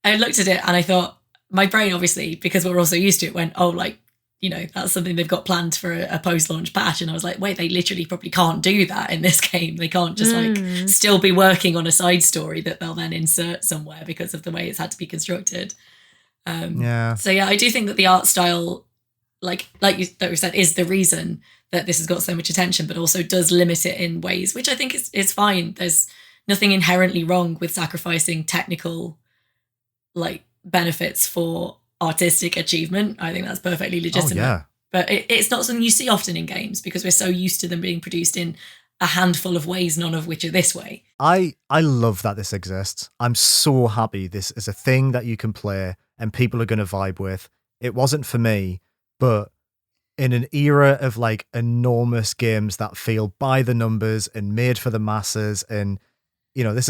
C: I looked at it and I thought, my brain, obviously, because we're also used to it, went, oh, like, that's something they've got planned for a post-launch patch. And I was like, wait, they literally probably can't do that in this game. They can't just like still be working on a side story that they'll then insert somewhere because of the way it's had to be constructed. So yeah, I do think that the art style, like you said, is the reason that this has got so much attention, but also does limit it in ways, which I think is fine. There's nothing inherently wrong with sacrificing technical, like, benefits for artistic achievement. I think that's perfectly legitimate.
B: Oh, yeah.
C: But it's not something you see often in games because we're so used to them being produced in a handful of ways, none of which are this way.
B: I love that this exists. I'm so happy this is a thing that you can play and people are going to vibe with. It wasn't for me, but in an era of like enormous games that feel by the numbers and made for the masses, and this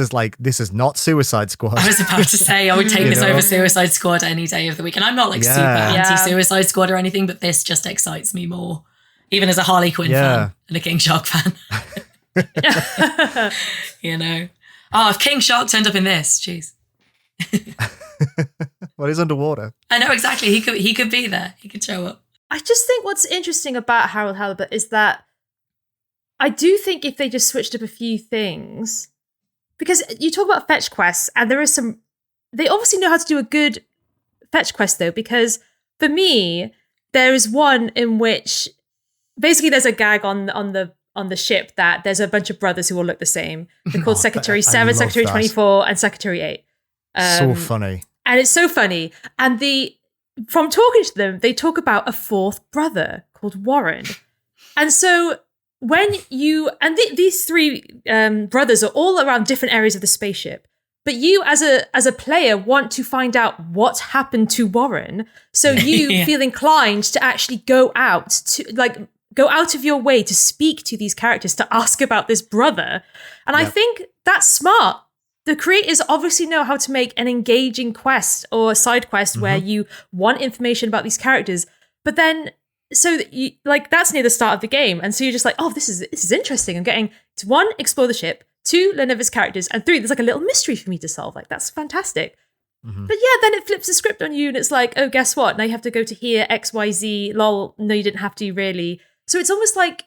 B: is not Suicide Squad.
C: I was about to say, I would take this over Suicide Squad any day of the week. And I'm not like super anti-Suicide Squad or anything, but this just excites me more, even as a Harley Quinn fan and a King Shark fan. If King Shark turned up in this, jeez.
B: Well, he's underwater.
C: I know, exactly. He could be there. He could show up.
A: I just think what's interesting about Harold Halibut is that I do think if they just switched up a few things, because you talk about fetch quests, and there is they obviously know how to do a good fetch quest, though, because for me, there is one in which basically there's a gag on the ship that there's a bunch of brothers who all look the same. They're called Secretary 7, Secretary 24, and Secretary 8.
B: So funny.
A: And it's so funny. And from talking to them, they talk about a fourth brother called Warren. And so when these three brothers are all around different areas of the spaceship, but you as a player want to find out what happened to Warren, so you feel inclined to actually go out of your way to speak to these characters, to ask about this brother. And I think that's smart. The creators obviously know how to make an engaging quest or a side quest where you want information about these characters, but then that's near the start of the game, and so you're just like, oh, this is interesting. I'm getting to 1, explore the ship, 2, learn of his characters, and 3, there's like a little mystery for me to solve. Like, that's fantastic. But yeah, then it flips the script on you, and it's like, oh, guess what? Now you have to go to here, XYZ, lol. No, you didn't have to really. So it's almost like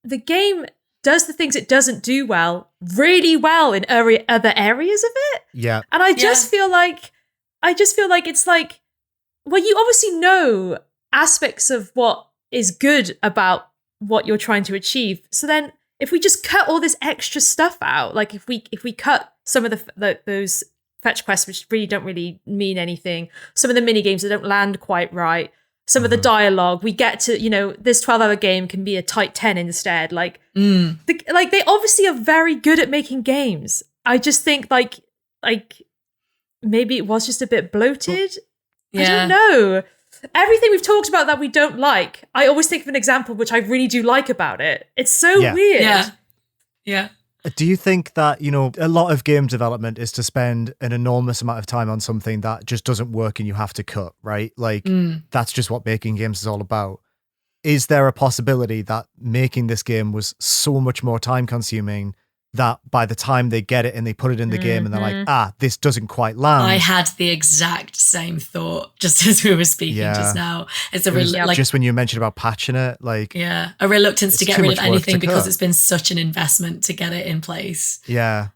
A: the game does the things it doesn't do well really well in other areas of it.
B: Yeah.
A: And I just feel like it's like, well, you obviously know aspects of what is good about what you're trying to achieve. So then if we just cut all this extra stuff out, like if we cut some of those fetch quests which really don't really mean anything, some of the mini games that don't land quite right, some of the dialogue, we get to, this 12-hour game can be a tight 10 instead. Like, they obviously are very good at making games. I just think like maybe it was just a bit bloated. I don't know. Everything we've talked about that we don't like, I always think of an example which I really do like about it. It's so weird.
C: Yeah.
B: Do you think that, a lot of game development is to spend an enormous amount of time on something that just doesn't work and you have to cut, right? Like, that's just what making games is all about. is there a possibility that making this game was so much more time consuming that by the time they get it and they put it in the game and they're like, this doesn't quite land?
C: I had the exact same thought just as we were speaking just now. It's a
B: just when you mentioned about patching it, like
C: a reluctance to get rid of anything because it's been such an investment to get it in place.
B: Yeah,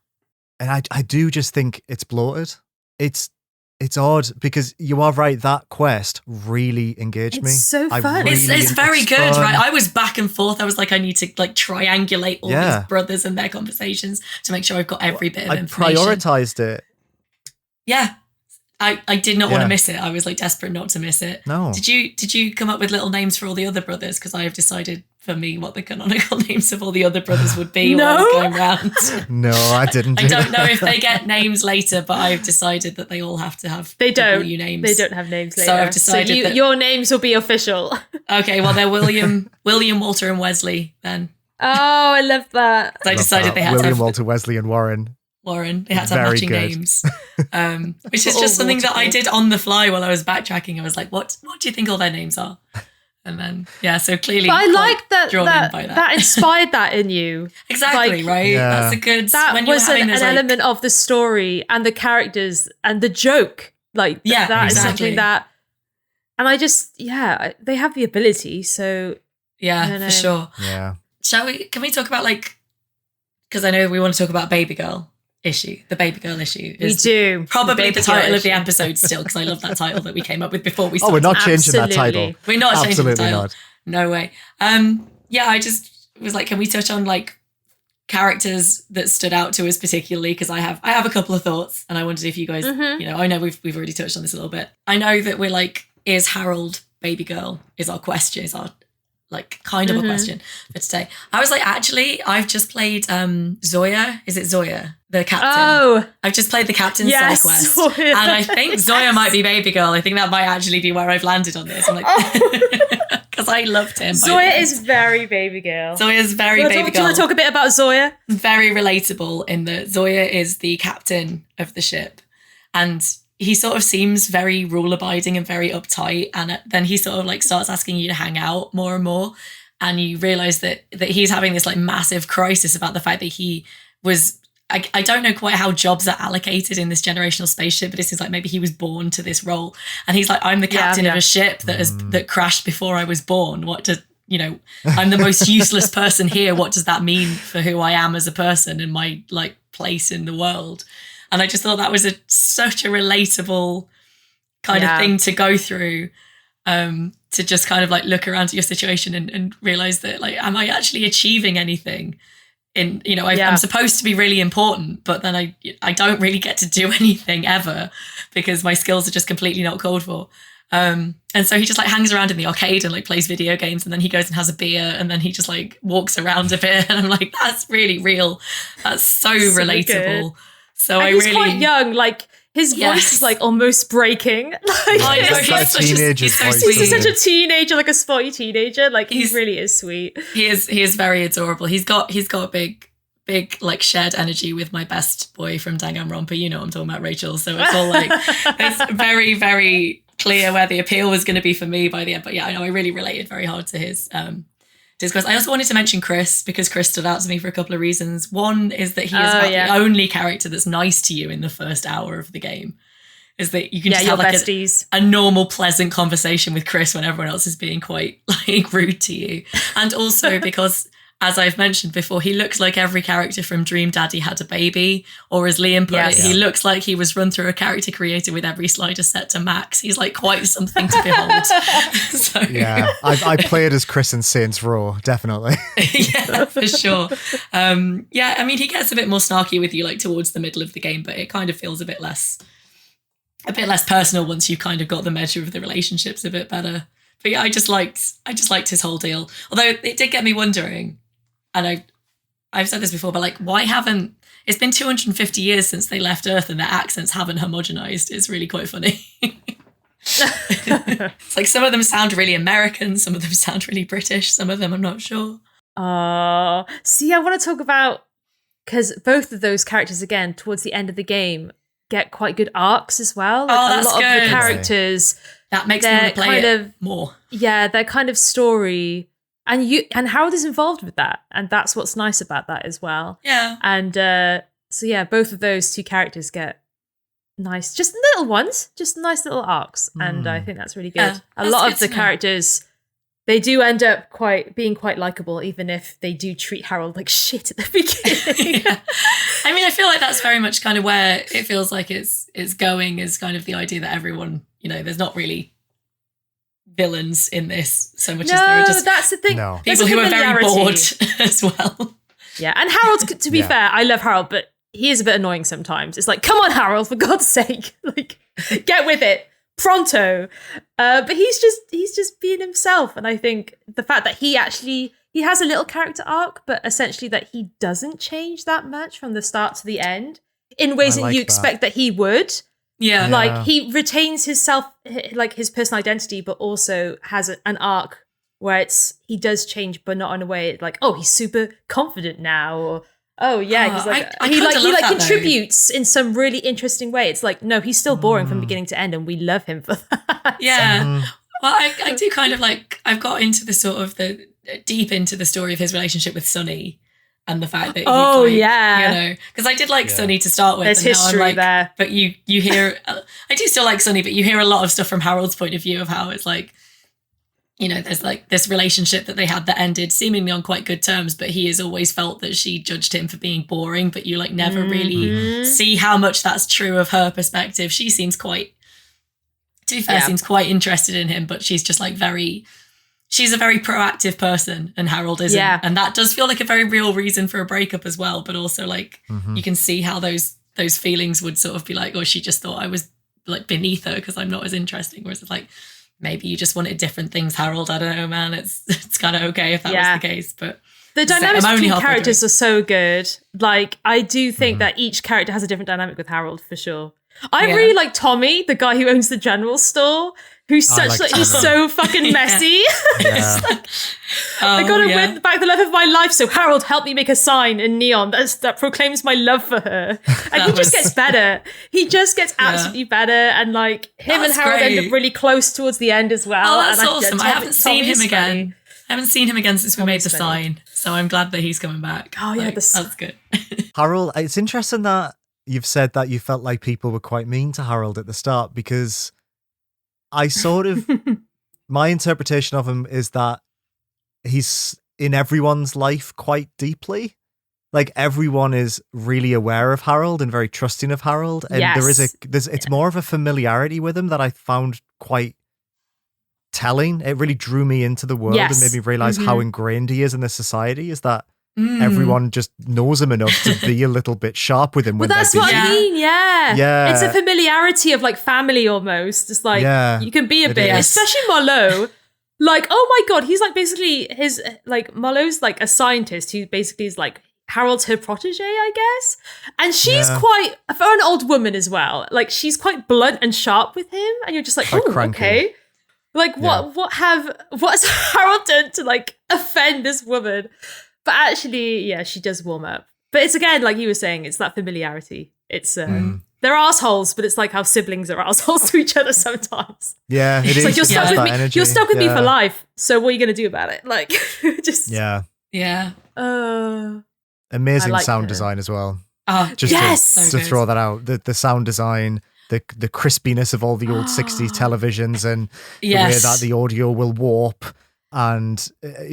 B: and I do just think it's bloated. It's odd because you are right. That quest really engaged me.
A: It's so fun.
C: It's very good, right? I was back and forth. I was like, I need to like triangulate all these brothers and their conversations to make sure I've got every bit of information.
B: I prioritized it.
C: Yeah. I did not want to miss it. I was like desperate not to miss it.
B: No.
C: Did you come up with little names for all the other brothers? Because I have decided for me what the canonical names of all the other brothers would be while I was going round.
B: No, I didn't.
C: I don't know if they get names later, but I've decided that they all have to have W names.
A: They don't have names later.
C: So I've decided that
A: your names will be official.
C: Okay, well they're William, Walter, and Wesley then.
A: Oh, I love that.
C: So I decided they had
B: William,
C: to have
B: Walter, Wesley, and Warren.
C: They had to have matching names, which is just something that I did on the fly while I was backtracking. I was like, "What do you think all their names are?" And then so clearly,
A: but I like that
C: that
A: that inspired that in you.
C: Exactly, right? Yeah. That's a good.
A: That was an element of the story and the characters and the joke. Like that is something that, and I just they have the ability. So
C: for sure.
B: Yeah.
C: Can we talk about because I know we want to talk about babygirl. The babygirl issue is
A: we do
C: probably the title of the episode still, because I love that title that we came up with before we started.
B: We're not changing that title.
C: We're not changing the title.
B: Not.
C: No way. I just was like, can we touch on characters that stood out to us particularly? Because I have a couple of thoughts, and I wondered if you guys, I know we've already touched on this a little bit. I know that we're like, is Harold babygirl? Is our question? Is our kind of a question for today. I was like, actually, I've just played Zoya. Is it Zoya? The captain.
A: Oh.
C: I've just played the captain's side quest.
A: Zoya.
C: And I think Zoya might be babygirl. I think that might actually be where I've landed on this. I'm like, because I loved him.
A: Zoya is very babygirl.
C: Zoya is very babygirl.
A: Do you want to talk a bit about Zoya?
C: Very relatable in that Zoya is the captain of the ship. And he sort of seems very rule-abiding and very uptight, and then he sort of starts asking you to hang out more and more, and you realise that he's having this massive crisis about the fact that he was. I don't know quite how jobs are allocated in this generational spaceship, but it seems like maybe he was born to this role, and he's like, I'm the captain of a ship that crashed before I was born. I'm the most useless person here. What does that mean for who I am as a person and my place in the world? And I just thought that was such a relatable kind of thing to go through, to just kind of look around at your situation and realize that am I actually achieving anything? I'm supposed to be really important, but then I don't really get to do anything ever because my skills are just completely not called for. And so he just hangs around in the arcade and plays video games, and then he goes and has a beer, and then he just walks around a bit, and I'm like, that's really real. That's so relatable.
A: Good.
C: So
A: and he's quite young, his voice is almost breaking.
C: I know, he's such
A: such a teenager, a spotty teenager. He really is sweet.
C: He is very adorable. He's got a big shared energy with my best boy from Danganronpa. You know what I'm talking about, Rachel. So it's all it's very, very clear where the appeal was going to be for me by the end. But yeah, I know I really related very hard to his quest. I also wanted to mention Chris, because Chris stood out to me for a couple of reasons. One is that he is the only character that's nice to you in the first hour of the game. Is that you can just have a normal, pleasant conversation with Chris when everyone else is being quite rude to you. And also because, as I've mentioned before, he looks like every character from Dream Daddy Had a Baby, or as Liam put it, he looks like he was run through a character creator with every slider set to max. He's quite something to behold. So.
B: Yeah, I played as Chris in Saints Row, definitely.
C: Yeah, for sure. I mean, he gets a bit more snarky with you towards the middle of the game, but it kind of feels a bit less personal once you've kind of got the measure of the relationships a bit better. But yeah, I just liked his whole deal. Although it did get me wondering. And I've said this before, but why haven't... It's been 250 years since they left Earth and their accents haven't homogenized. It's really quite funny. It's some of them sound really American, some of them sound really British, some of them I'm not sure.
A: See, I want to talk about... Because both of those characters, again, towards the end of the game, get quite good arcs as well.
C: That's
A: a lot
C: good.
A: of the characters
C: that makes me want to play it more.
A: Yeah, their kind of story, and Harold is involved with that, and that's what's nice about that as well.
C: Yeah,
A: and so yeah, both of those two characters get nice, just little ones, just nice little arcs, and I think that's really good.
C: Yeah,
A: a lot of the characters, they do end up being quite likable, even if they do treat Harold like shit at the beginning.
C: Yeah. I mean, I feel like that's very much kind of where it feels like it's going, is kind of the idea that everyone, there's not really villains in this so much as there are just
A: that's the thing.
C: People who are very bored as well.
A: Yeah, and Harold, to be fair, I love Harold, but he is a bit annoying sometimes. It's like, come on, Harold, for God's sake, like, get with it. Pronto. But he's just being himself. And I think the fact that he has a little character arc, but essentially that he doesn't change that much from the start to the end in ways that you expect that he would.
C: Yeah.
A: Like, he retains his personal identity, but also has an arc where he does change, but not in a way like, oh, he's super confident now, or oh yeah, he's like he contributes in some really interesting way. It's like, no, he's still boring from beginning to end, and we love him for that.
C: Yeah. Well, I do kind of like, I've got into the sort of deep into the story of his relationship with Sonny, and the fact that because I did like Sonny to start with.
A: There's history there,
C: but you hear, I do still like Sonny, but you hear a lot of stuff from Harold's point of view of how it's like, there's like this relationship that they had that ended seemingly on quite good terms, but he has always felt that she judged him for being boring, but you like never really see how much that's true of her perspective. She seems quite, to be fair, seems quite interested in him, but she's just like she's a very proactive person, and Harold isn't. Yeah. And that does feel like a very real reason for a breakup as well, but also like you can see how those feelings would sort of be like, oh, she just thought I was like beneath her because I'm not as interesting, whereas it's like, maybe you just wanted different things, Harold. I don't know, man. It's kind of okay if that was the case, but
A: the dynamics between characters are so good. Like, I do think that each character has a different dynamic with Harold for sure. I really like Tommy, the guy who owns the general store, who's he's so fucking messy.
B: Yeah.
A: I gotta win back the love of my life, so Harold, help me make a sign in neon that proclaims my love for her. And he just gets better. He just gets absolutely better, and like him and Harold end up really close towards the end as well.
C: Oh, that's
A: and
C: awesome. I haven't seen him again. I haven't seen him again since we made the sign, so I'm glad that he's coming back.
A: Oh yeah,
C: that's good.
B: Harold, it's interesting that you've said that you felt like people were quite mean to Harold at the start, because I sort of, my interpretation of him is that he's in everyone's life quite deeply. Like, everyone is really aware of Harold and very trusting of Harold. And it's more of a familiarity with him that I found quite telling. It really drew me into the world and made me realize how ingrained he is in the society, is that everyone just knows him enough to be a little bit sharp with him.
A: Well, that's what I mean. Yeah. It's a familiarity of like family almost. It's like, you can be a bit, especially Marlowe. Like, oh my God, he's like basically Marlowe's like a scientist who basically is like Harold's her protege, I guess. And she's quite, for an old woman as well, like she's quite blunt and sharp with him. And you're just like, oh, okay. Like what's Harold done to like offend this woman? But actually, she does warm up. But it's, again, like you were saying, it's that familiarity. It's they're assholes, but it's like how siblings are assholes to each other sometimes.
B: Yeah, it is.
A: Like, you're stuck with me. You're stuck with me for life. So what are you going to do about it? Like, just
B: amazing sound design as well.
C: Oh,
B: just to throw that out, the sound design, the crispiness of all the old 60s televisions, and the way that the audio will warp. And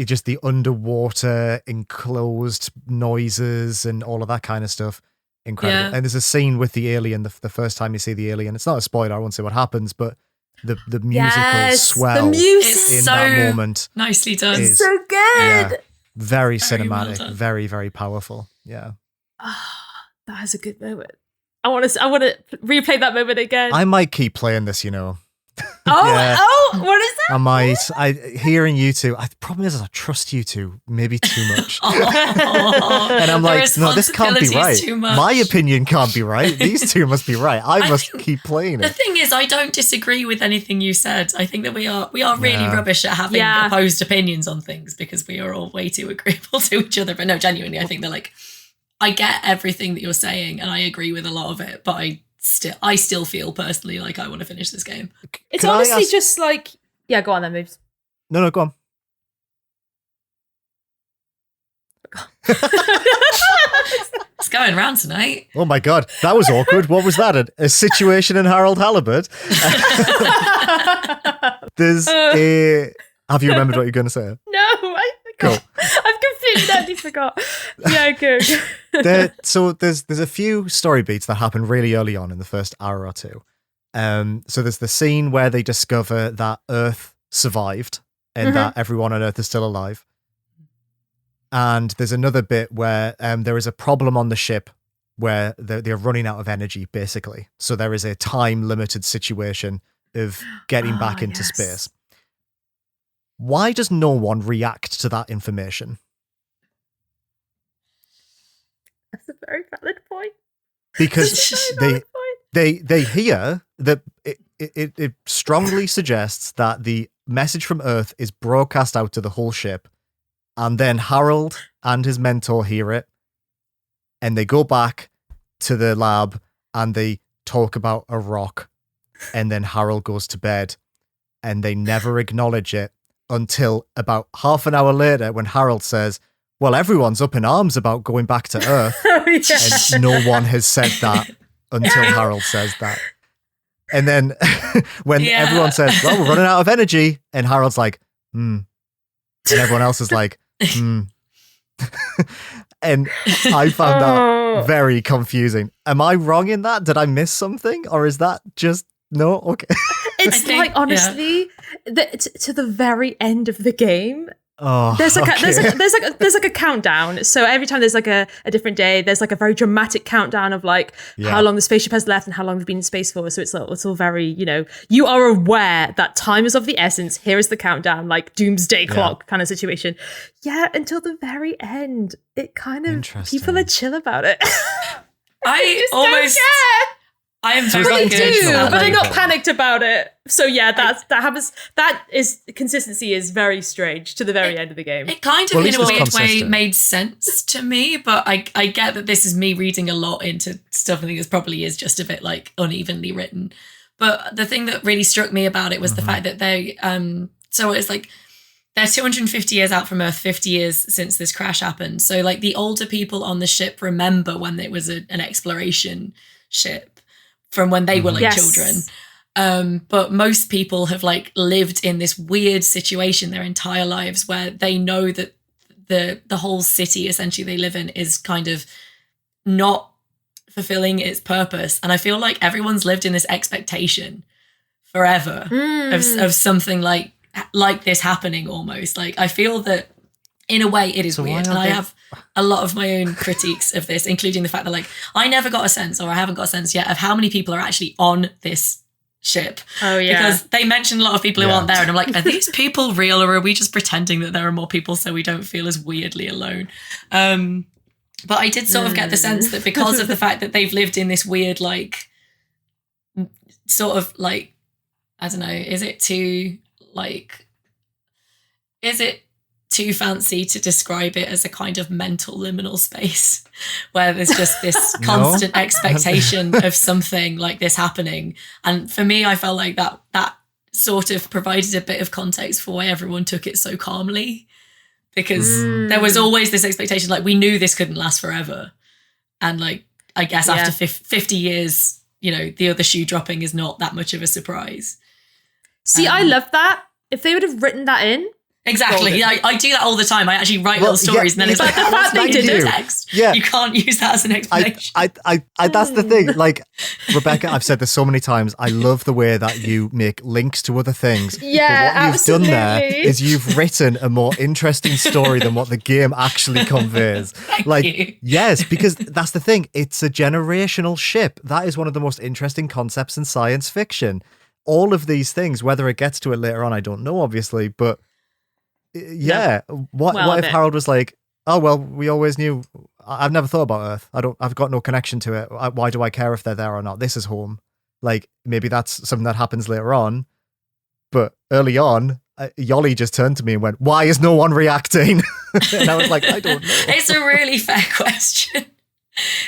B: just the underwater enclosed noises and all of that kind of stuff. Incredible. And there's a scene with the alien, the first time you see the alien. It's not a spoiler, I won't say what happens, but the musical swell in that moment.
C: Nicely done.
A: It's so good.
B: Very cinematic, well, very, very powerful. Yeah.
A: That is a good moment. I want to replay that moment again.
B: I might keep playing this, you know.
A: What is that?
B: Hearing you two, the problem is I trust you two maybe too much. And I'm like, no, this can't be right. My opinion can't be right. These two must be right. I must keep playing it.
C: The thing is, I don't disagree with anything you said. I think that we are really rubbish at having opposed opinions on things, because we are all way too agreeable to each other. But no, genuinely, I think they're like, I get everything that you're saying and I agree with a lot of it, but I I still feel personally like I want to finish this game.
A: It's honestly just like, yeah, go on then, moves.
B: No, go on.
C: It's going round tonight.
B: Oh my God, that was awkward. What was that? A situation in Harold Halibut? There's a... Have you remembered what you're going to say?
A: No, I forgot. Cool. I've completely forgot. Yeah, good.
B: So there's a few story beats that happen really early on in the first hour or two. So there's the scene where they discover that Earth survived and that everyone on Earth is still alive. And there's another bit where there is a problem on the ship where they're running out of energy, basically. So there is a time-limited situation of getting back into space. Why does no one react to that information?
A: That's a very valid point.
B: Because they hear that it strongly suggests that the message from Earth is broadcast out to the whole ship, and then Harold and his mentor hear it, and they go back to the lab and they talk about a rock, and then Harold goes to bed, and they never acknowledge it until about half an hour later when Harold says, well, everyone's up in arms about going back to Earth. And no one has said that until Harold says that. And then when everyone says, well, we're running out of energy, and Harold's like, and everyone else is like, And I found that very confusing. Am I wrong in that? Did I miss something? Or is that just, no? Okay.
A: It's like, honestly, to the very end of the game, there's like a countdown. So every time there's like a different day, there's like a very dramatic countdown of like how long the spaceship has left and how long they've been in space for. So it's all very, you are aware that time is of the essence. Here is the countdown, like doomsday clock kind of situation. Yeah, until the very end, it kind of, people are chill about it.
C: I almost I am very good,
A: but they're not panicked about it. So yeah, that happens. That is, consistency is very strange to the very end of the game.
C: It kind of, in a weird way, made sense to me, but I get that this is me reading a lot into stuff. I think this probably is just a bit like unevenly written. But the thing that really struck me about it was the fact that they, so it's like they're 250 years out from Earth, 50 years since this crash happened. So like the older people on the ship remember when it was an exploration ship from when they were like children. But most people have like lived in this weird situation their entire lives where they know that the whole city essentially they live in is kind of not fulfilling its purpose. And I feel like everyone's lived in this expectation forever of something like this happening almost. Like I feel that in a way it is weird. And I have a lot of my own critiques of this, including the fact that like I never got a sense, or I haven't got a sense yet, of how many people are actually on this ship. Oh yeah. Because they mentioned a lot of people who aren't there, and I'm like, are these people real, or are we just pretending that there are more people so we don't feel as weirdly alone? But I did sort of get the sense that because of the fact that they've lived in this weird, like, sort of like, I don't know, is it too fancy to describe it as a kind of mental liminal space where there's just this constant expectation of something like this happening? And for me, I felt like that sort of provided a bit of context for why everyone took it so calmly, because there was always this expectation, like we knew this couldn't last forever. And like, I guess after 50 years, the other shoe dropping is not that much of a surprise.
A: See, I love that. If they would have written that in,
C: exactly. I do that all the time. I actually write little stories and then it's like, the fact they did a text. Yeah. You can't use that as an explanation.
B: I that's the thing. Like, Rebecca, I've said this so many times. I love the way that you make links to other things.
A: Yeah,
B: but what you've done there is you've written a more interesting story than what the game actually conveys.
C: Thank you.
B: Yes, because that's the thing. It's a generational ship. That is one of the most interesting concepts in science fiction. All of these things, whether it gets to it later on, I don't know, obviously, but what if Harold was like, oh well, we always knew, I've never thought about Earth, I've got no connection to it, why do I care if they're there or not? This is home. Like, maybe that's something that happens later on, but early on Yoli just turned to me and went, why is no one reacting? And I was like, I don't know.
C: It's a really fair question.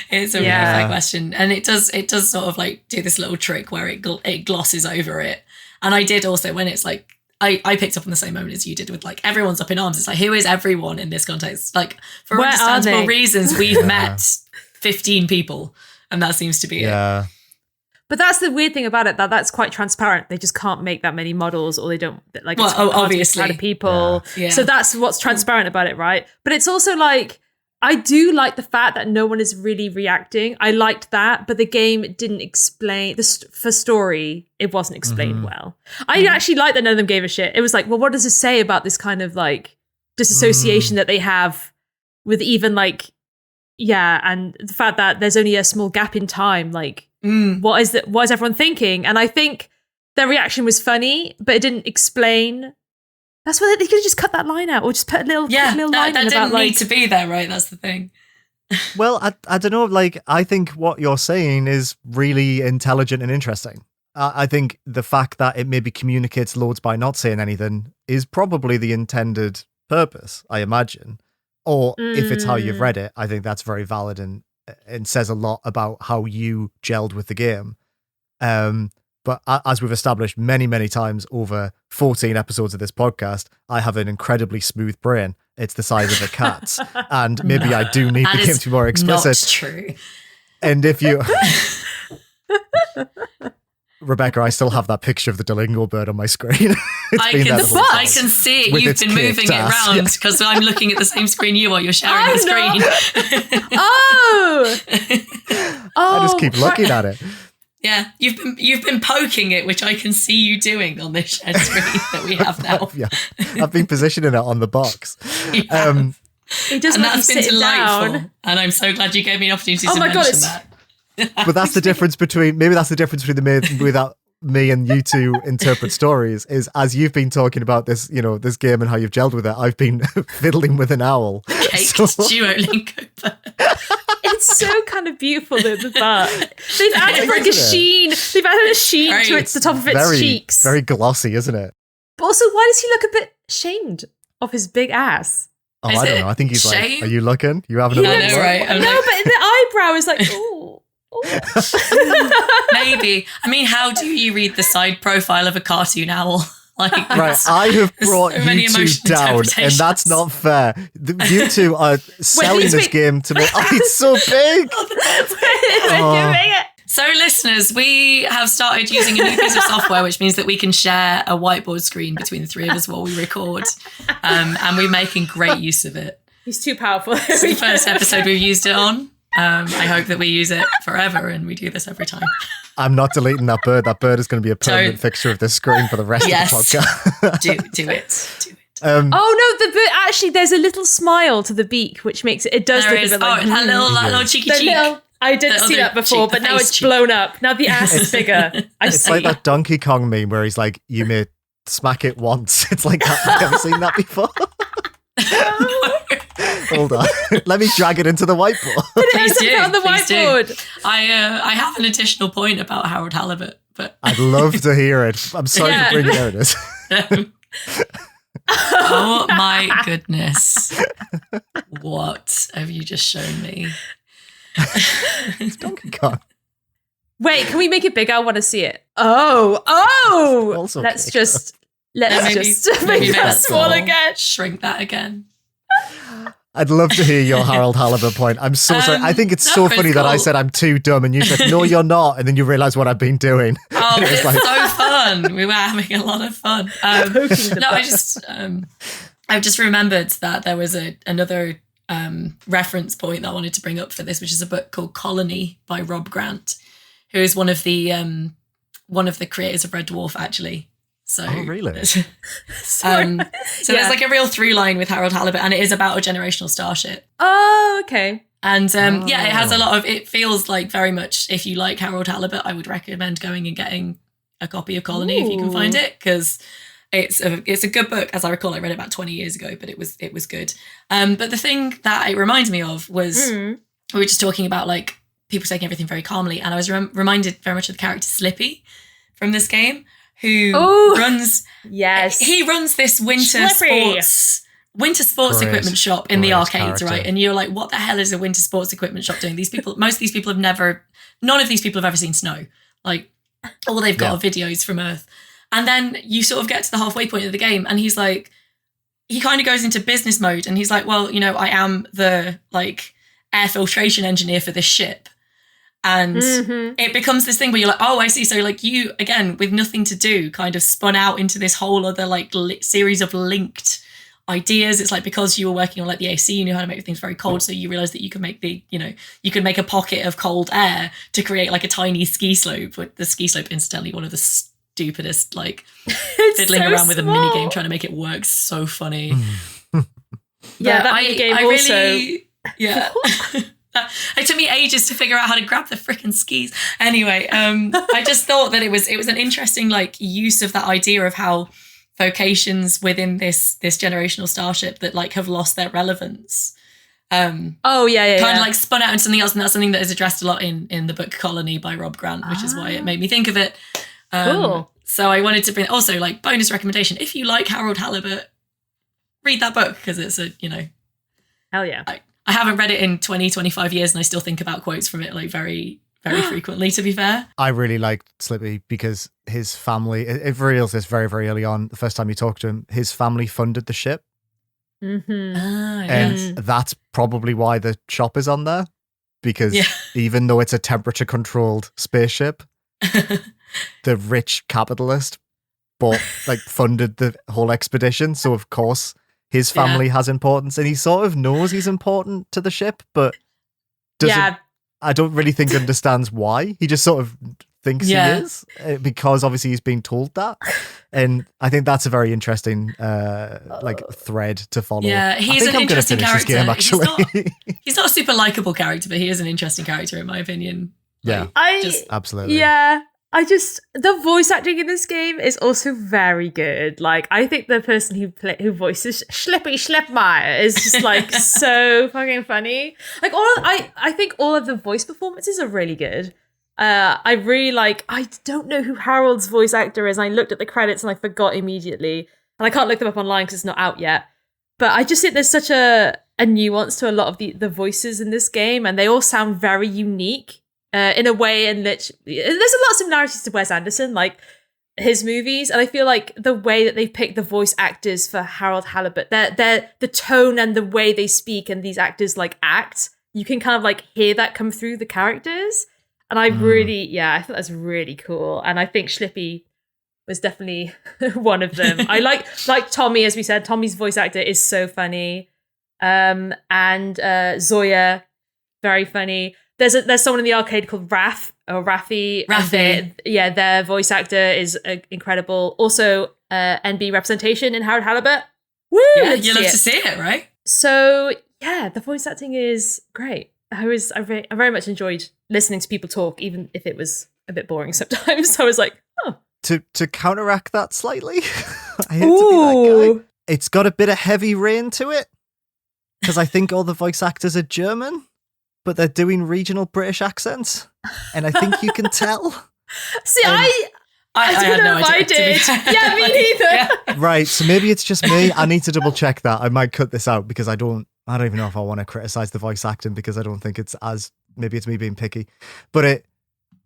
C: It's a really fair question. And it does sort of like do this little trick where it glosses over it. And I did also, when it's like, I picked up on the same moment as you did with like, everyone's up in arms. It's like, who is everyone in this context? Like, for understandable reasons, we've met 15 people. And that seems to be it.
A: But that's the weird thing about it, that's quite transparent. They just can't make that many models, or they don't, like, it's
C: obviously.
A: Of people. Yeah. So that's what's transparent about it, right? But it's also like, I do like the fact that no one is really reacting. I liked that, but the game didn't explain, for story, it wasn't explained well. I actually like that none of them gave a shit. It was like, well, what does it say about this kind of like disassociation that they have with even like, and the fact that there's only a small gap in time, like, what is everyone thinking? And I think their reaction was funny, but it didn't explain. That's why they could have just cut that line out, or just put a little line in about,
C: that didn't need to be there, right? That's the thing.
B: Well, I don't know. Like, I think what you're saying is really intelligent and interesting. I think the fact that it maybe communicates loads by not saying anything is probably the intended purpose, I imagine. Or if it's how you've read it, I think that's very valid and says a lot about how you gelled with the game. But as we've established many, many times over 14 episodes of this podcast, I have an incredibly smooth brain. It's the size of a cat's. And maybe I do need the game to be more explicit.
C: That's true.
B: And if you... Rebecca, I still have that picture of the Duolingo bird on my screen.
C: I can see it. You've been moving it around because I'm looking at the same screen you are. You're sharing the screen.
B: I just keep looking at it.
C: Yeah, you've been poking it, which I can see you doing on this shared screen that we have now.
B: I've been positioning it on the box.
A: It does, and that's been delightful.
C: Down. And I'm so glad you gave me an opportunity to mention that.
B: But that's the difference between the way that me and you two interpret stories is, as you've been talking about this, this game and how you've gelled with it, I've been fiddling with an owl.
C: Caked Duolingo.
A: It's so kind of beautiful, the bird. They've added like a sheen. They've added a sheen to the top of its cheeks.
B: Very glossy, isn't it?
A: But also, why does he look a bit ashamed of his big ass?
B: Oh, I don't know. I think he's like, are you looking? You having a look?
C: Right?
A: No, but the eyebrow is like, ooh.
C: Maybe. I mean, how do you read the side profile of a cartoon owl? Like,
B: right, I have brought you two down, and that's not fair. You two are selling this game to me. Oh, it's so big!
C: So, listeners, we have started using a new piece of software, which means that we can share a whiteboard screen between the three of us while we record, and we're making great use of it.
A: He's too powerful.
C: It's the first episode we've used it on. I hope that we use it forever and we do this every time.
B: I'm not deleting that bird. That bird is going to be a permanent fixture of this screen for the rest of the podcast.
C: do it.
A: Oh no, the bird, actually there's a little smile to the beak, which makes it does look a bit like
C: that little cheeky cheek.
A: I didn't see that before, but now it's blown up. Now the ass is bigger.
B: It's like that Donkey Kong meme where he's like, you may smack it once. It's like that. Have you ever seen that before? Hold on. Let me drag it into the whiteboard.
A: Please do. On the whiteboard.
C: I have an additional point about Harold Halibut, but
B: I'd love to hear it. I'm sorry to bring it. There it is.
C: Oh my goodness. What have you just shown me?
B: It's Donkey Kong.
A: Wait, can we make it bigger? I want to see it. Oh! Let's just make that small again.
C: Shrink that again.
B: I'd love to hear your Harold Halibut point. I'm so sorry. I think it's so funny that I said I'm too dumb and you said, no, you're not. And then you realise what I've been doing.
C: Oh, it's like... so fun. We were having a lot of fun. I've just remembered that there was another reference point that I wanted to bring up for this, which is a book called Colony by Rob Grant, who is one of the creators of Red Dwarf, actually. So,
B: oh, really?
C: So there's like a real through line with Harold Halibut, and it is about a generational starship.
A: Oh, okay.
C: And it has a lot of, it feels like very much, if you like Harold Halibut, I would recommend going and getting a copy of Colony if you can find it, because it's a good book. As I recall, I read it about 20 years ago, but it was good. But the thing that it reminds me of was, we were just talking about like people taking everything very calmly, and I was reminded very much of the character Slippy from this game, who runs.
A: Yes,
C: he runs this winter sports winter sports equipment shop in the arcades,
B: character.
C: right? And you're like, what the hell is a winter sports equipment shop doing? Most of these people none of these people have ever seen snow. Like, all they've got are videos from Earth. And then you sort of get to the halfway point of the game, and he's like, he kind of goes into business mode, and he's like, well, you know, I am the like air filtration engineer for this ship. And it becomes this thing where you're like, oh, I see. So like you, again, with nothing to do, kind of spun out into this whole other like series of linked ideas. It's like, because you were working on like the AC, you knew how to make things very cold. So you realized that you could make you could make a pocket of cold air to create like a tiny ski slope. With the ski slope, incidentally, one of the stupidest, like fiddling around with a mini game trying to make it work. So funny.
A: Yeah, that mini game also.
C: Really, yeah. It took me ages to figure out how to grab the freaking skis. Anyway, I just thought that it was an interesting like use of that idea of how vocations within this generational starship that like have lost their relevance. Kind of like spun out into something else, and that's something that is addressed a lot in the book Colony by Rob Grant, which is why it made me think of it.
A: Cool.
C: So I wanted to bring also like bonus recommendation. If you like Harold Halibut, read that book, because it's a, you know,
A: hell yeah.
C: I haven't read it in 25 years, and I still think about quotes from it like very, very frequently, to be fair.
B: I really liked Slippy because his family, it reveals this very, very early on, the first time you talk to him, his family funded the ship. And that's probably why the shop is on there, because even though it's a temperature controlled spaceship, the rich capitalist funded the whole expedition. So of course his family has importance, and he sort of knows he's important to the ship, but I don't really think understands why. He just sort of thinks he is, because obviously he's being told that. And I think that's a very interesting thread to follow.
C: Yeah, he's an interesting character.
B: Game, actually.
C: He's not a super likable character, but he is an interesting character in my opinion.
B: Yeah, absolutely.
A: Yeah. The voice acting in this game is also very good. Like, I think the person who voices Schlippy Schleppmeyer is just like so fucking funny. Like, I think all of the voice performances are really good. I really like, I don't know who Harold's voice actor is. And I looked at the credits and I forgot immediately. And I can't look them up online because it's not out yet. But I just think there's such a nuance to a lot of the voices in this game, and they all sound very unique. In a way in which there's a lot of similarities to Wes Anderson, like his movies, and I feel like the way that they've picked the voice actors for Harold Halibut, they're the tone and the way they speak and these actors like act, you can kind of like hear that come through the characters, and I thought that's really cool, and I think Schlippy was definitely one of them. I like Tommy, as we said, Tommy's voice actor is so funny, and Zoya, very funny. There's someone in the arcade called Raffi. Their voice actor is incredible. Also, NB representation in Harold Halibut. Woo!
C: Yeah, you love to see it, right?
A: So yeah, the voice acting is great. I very much enjoyed listening to people talk, even if it was a bit boring sometimes. So I was like, oh.
B: To counteract that slightly, I hate to be that guy. It's got a bit of heavy rain to it, because I think all the voice actors are German, but they're doing regional British accents, and I think you can tell.
A: See, I don't know if I did. Yeah, me neither.
B: Right, so maybe it's just me. I need to double check that. I might cut this out because I don't even know if I want to criticize the voice acting, because I don't think it's maybe it's me being picky, but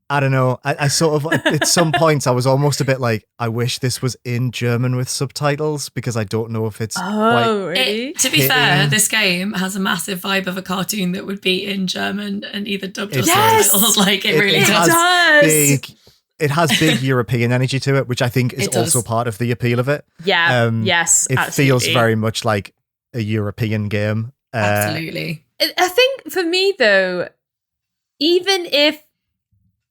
B: I don't know. I sort of, at some points, I was almost a bit like, I wish this was in German with subtitles, because I don't know if it's quite
A: really?
C: To be fair, this game has a massive vibe of a cartoon that would be in German and either dubbed or subtitles. Like, it really does.
B: It has big European energy to it, which I think is also part of the appeal of it.
A: Yeah, yes,
B: it feels very much like a European game.
C: Absolutely.
A: I think for me, though, even if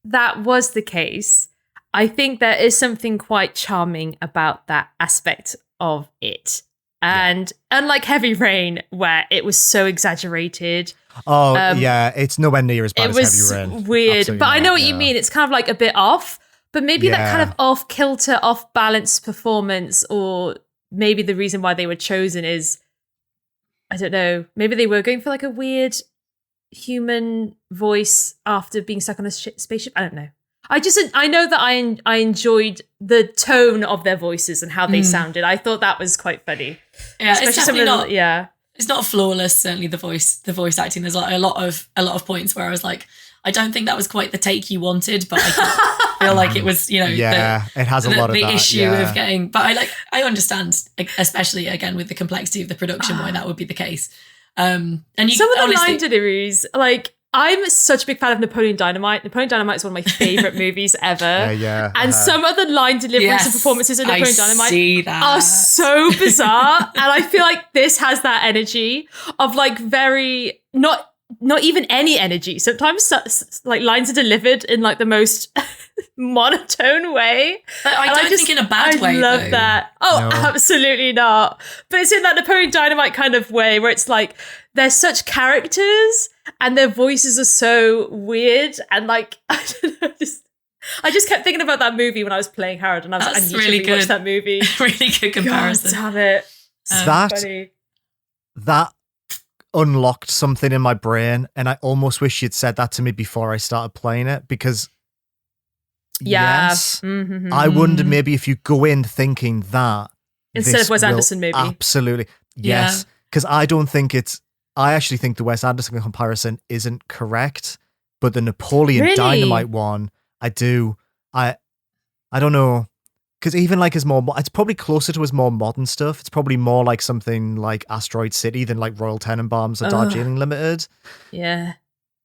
A: that was the case, I think there is something quite charming about that aspect of it. And unlike Heavy Rain, where it was so exaggerated.
B: It's nowhere near as bad as Heavy Rain.
A: It was weird,
B: Absolutely
A: but I know what you mean. It's kind of like a bit off, but maybe that kind of off-kilter, off-balance performance, or maybe the reason why they were chosen is, I don't know, maybe they were going for like a weird human voice after being stuck on a spaceship. I don't know. I know that I enjoyed the tone of their voices and how they sounded. I thought that was quite funny.
C: Yeah, it's definitely not.
A: Yeah,
C: it's not flawless. Certainly, the voice acting. There's like a lot of points where I was like, I don't think that was quite the take you wanted, but I feel like it was, it
B: has a lot of
C: the
B: that,
C: issue of getting. But I understand, especially again with the complexity of the production, why that would be the case. And
A: some of the line deliveries, like. I'm such a big fan of Napoleon Dynamite. Napoleon Dynamite is one of my favorite movies ever.
B: Yeah.
A: And some of the line deliveries and performances in Napoleon Dynamite are so bizarre. And I feel like this has that energy of like very, not even any energy. Sometimes like lines are delivered in like the most monotone way.
C: But I don't think in a bad way. I
A: love that. Oh, no. Absolutely not. But it's in that Napoleon Dynamite kind of way where it's like, they're such characters and their voices are so weird. And like, I don't know, I just kept thinking about that movie when I was playing Harold and I was like, I need to rewatch that movie.
C: Really good comparison.
A: God damn it.
B: Funny. That unlocked something in my brain and I almost wish you'd said that to me before I started playing it because yes, I wonder maybe if you go in thinking that
A: instead of Wes Anderson maybe.
B: Absolutely. Yes. Because I actually think the Wes Anderson comparison isn't correct, but the Napoleon Dynamite one, I do. I don't know. Because even like it's probably closer to his more modern stuff. It's probably more like something like Asteroid City than like Royal Tenenbaums or Darjeeling Limited.
A: Yeah.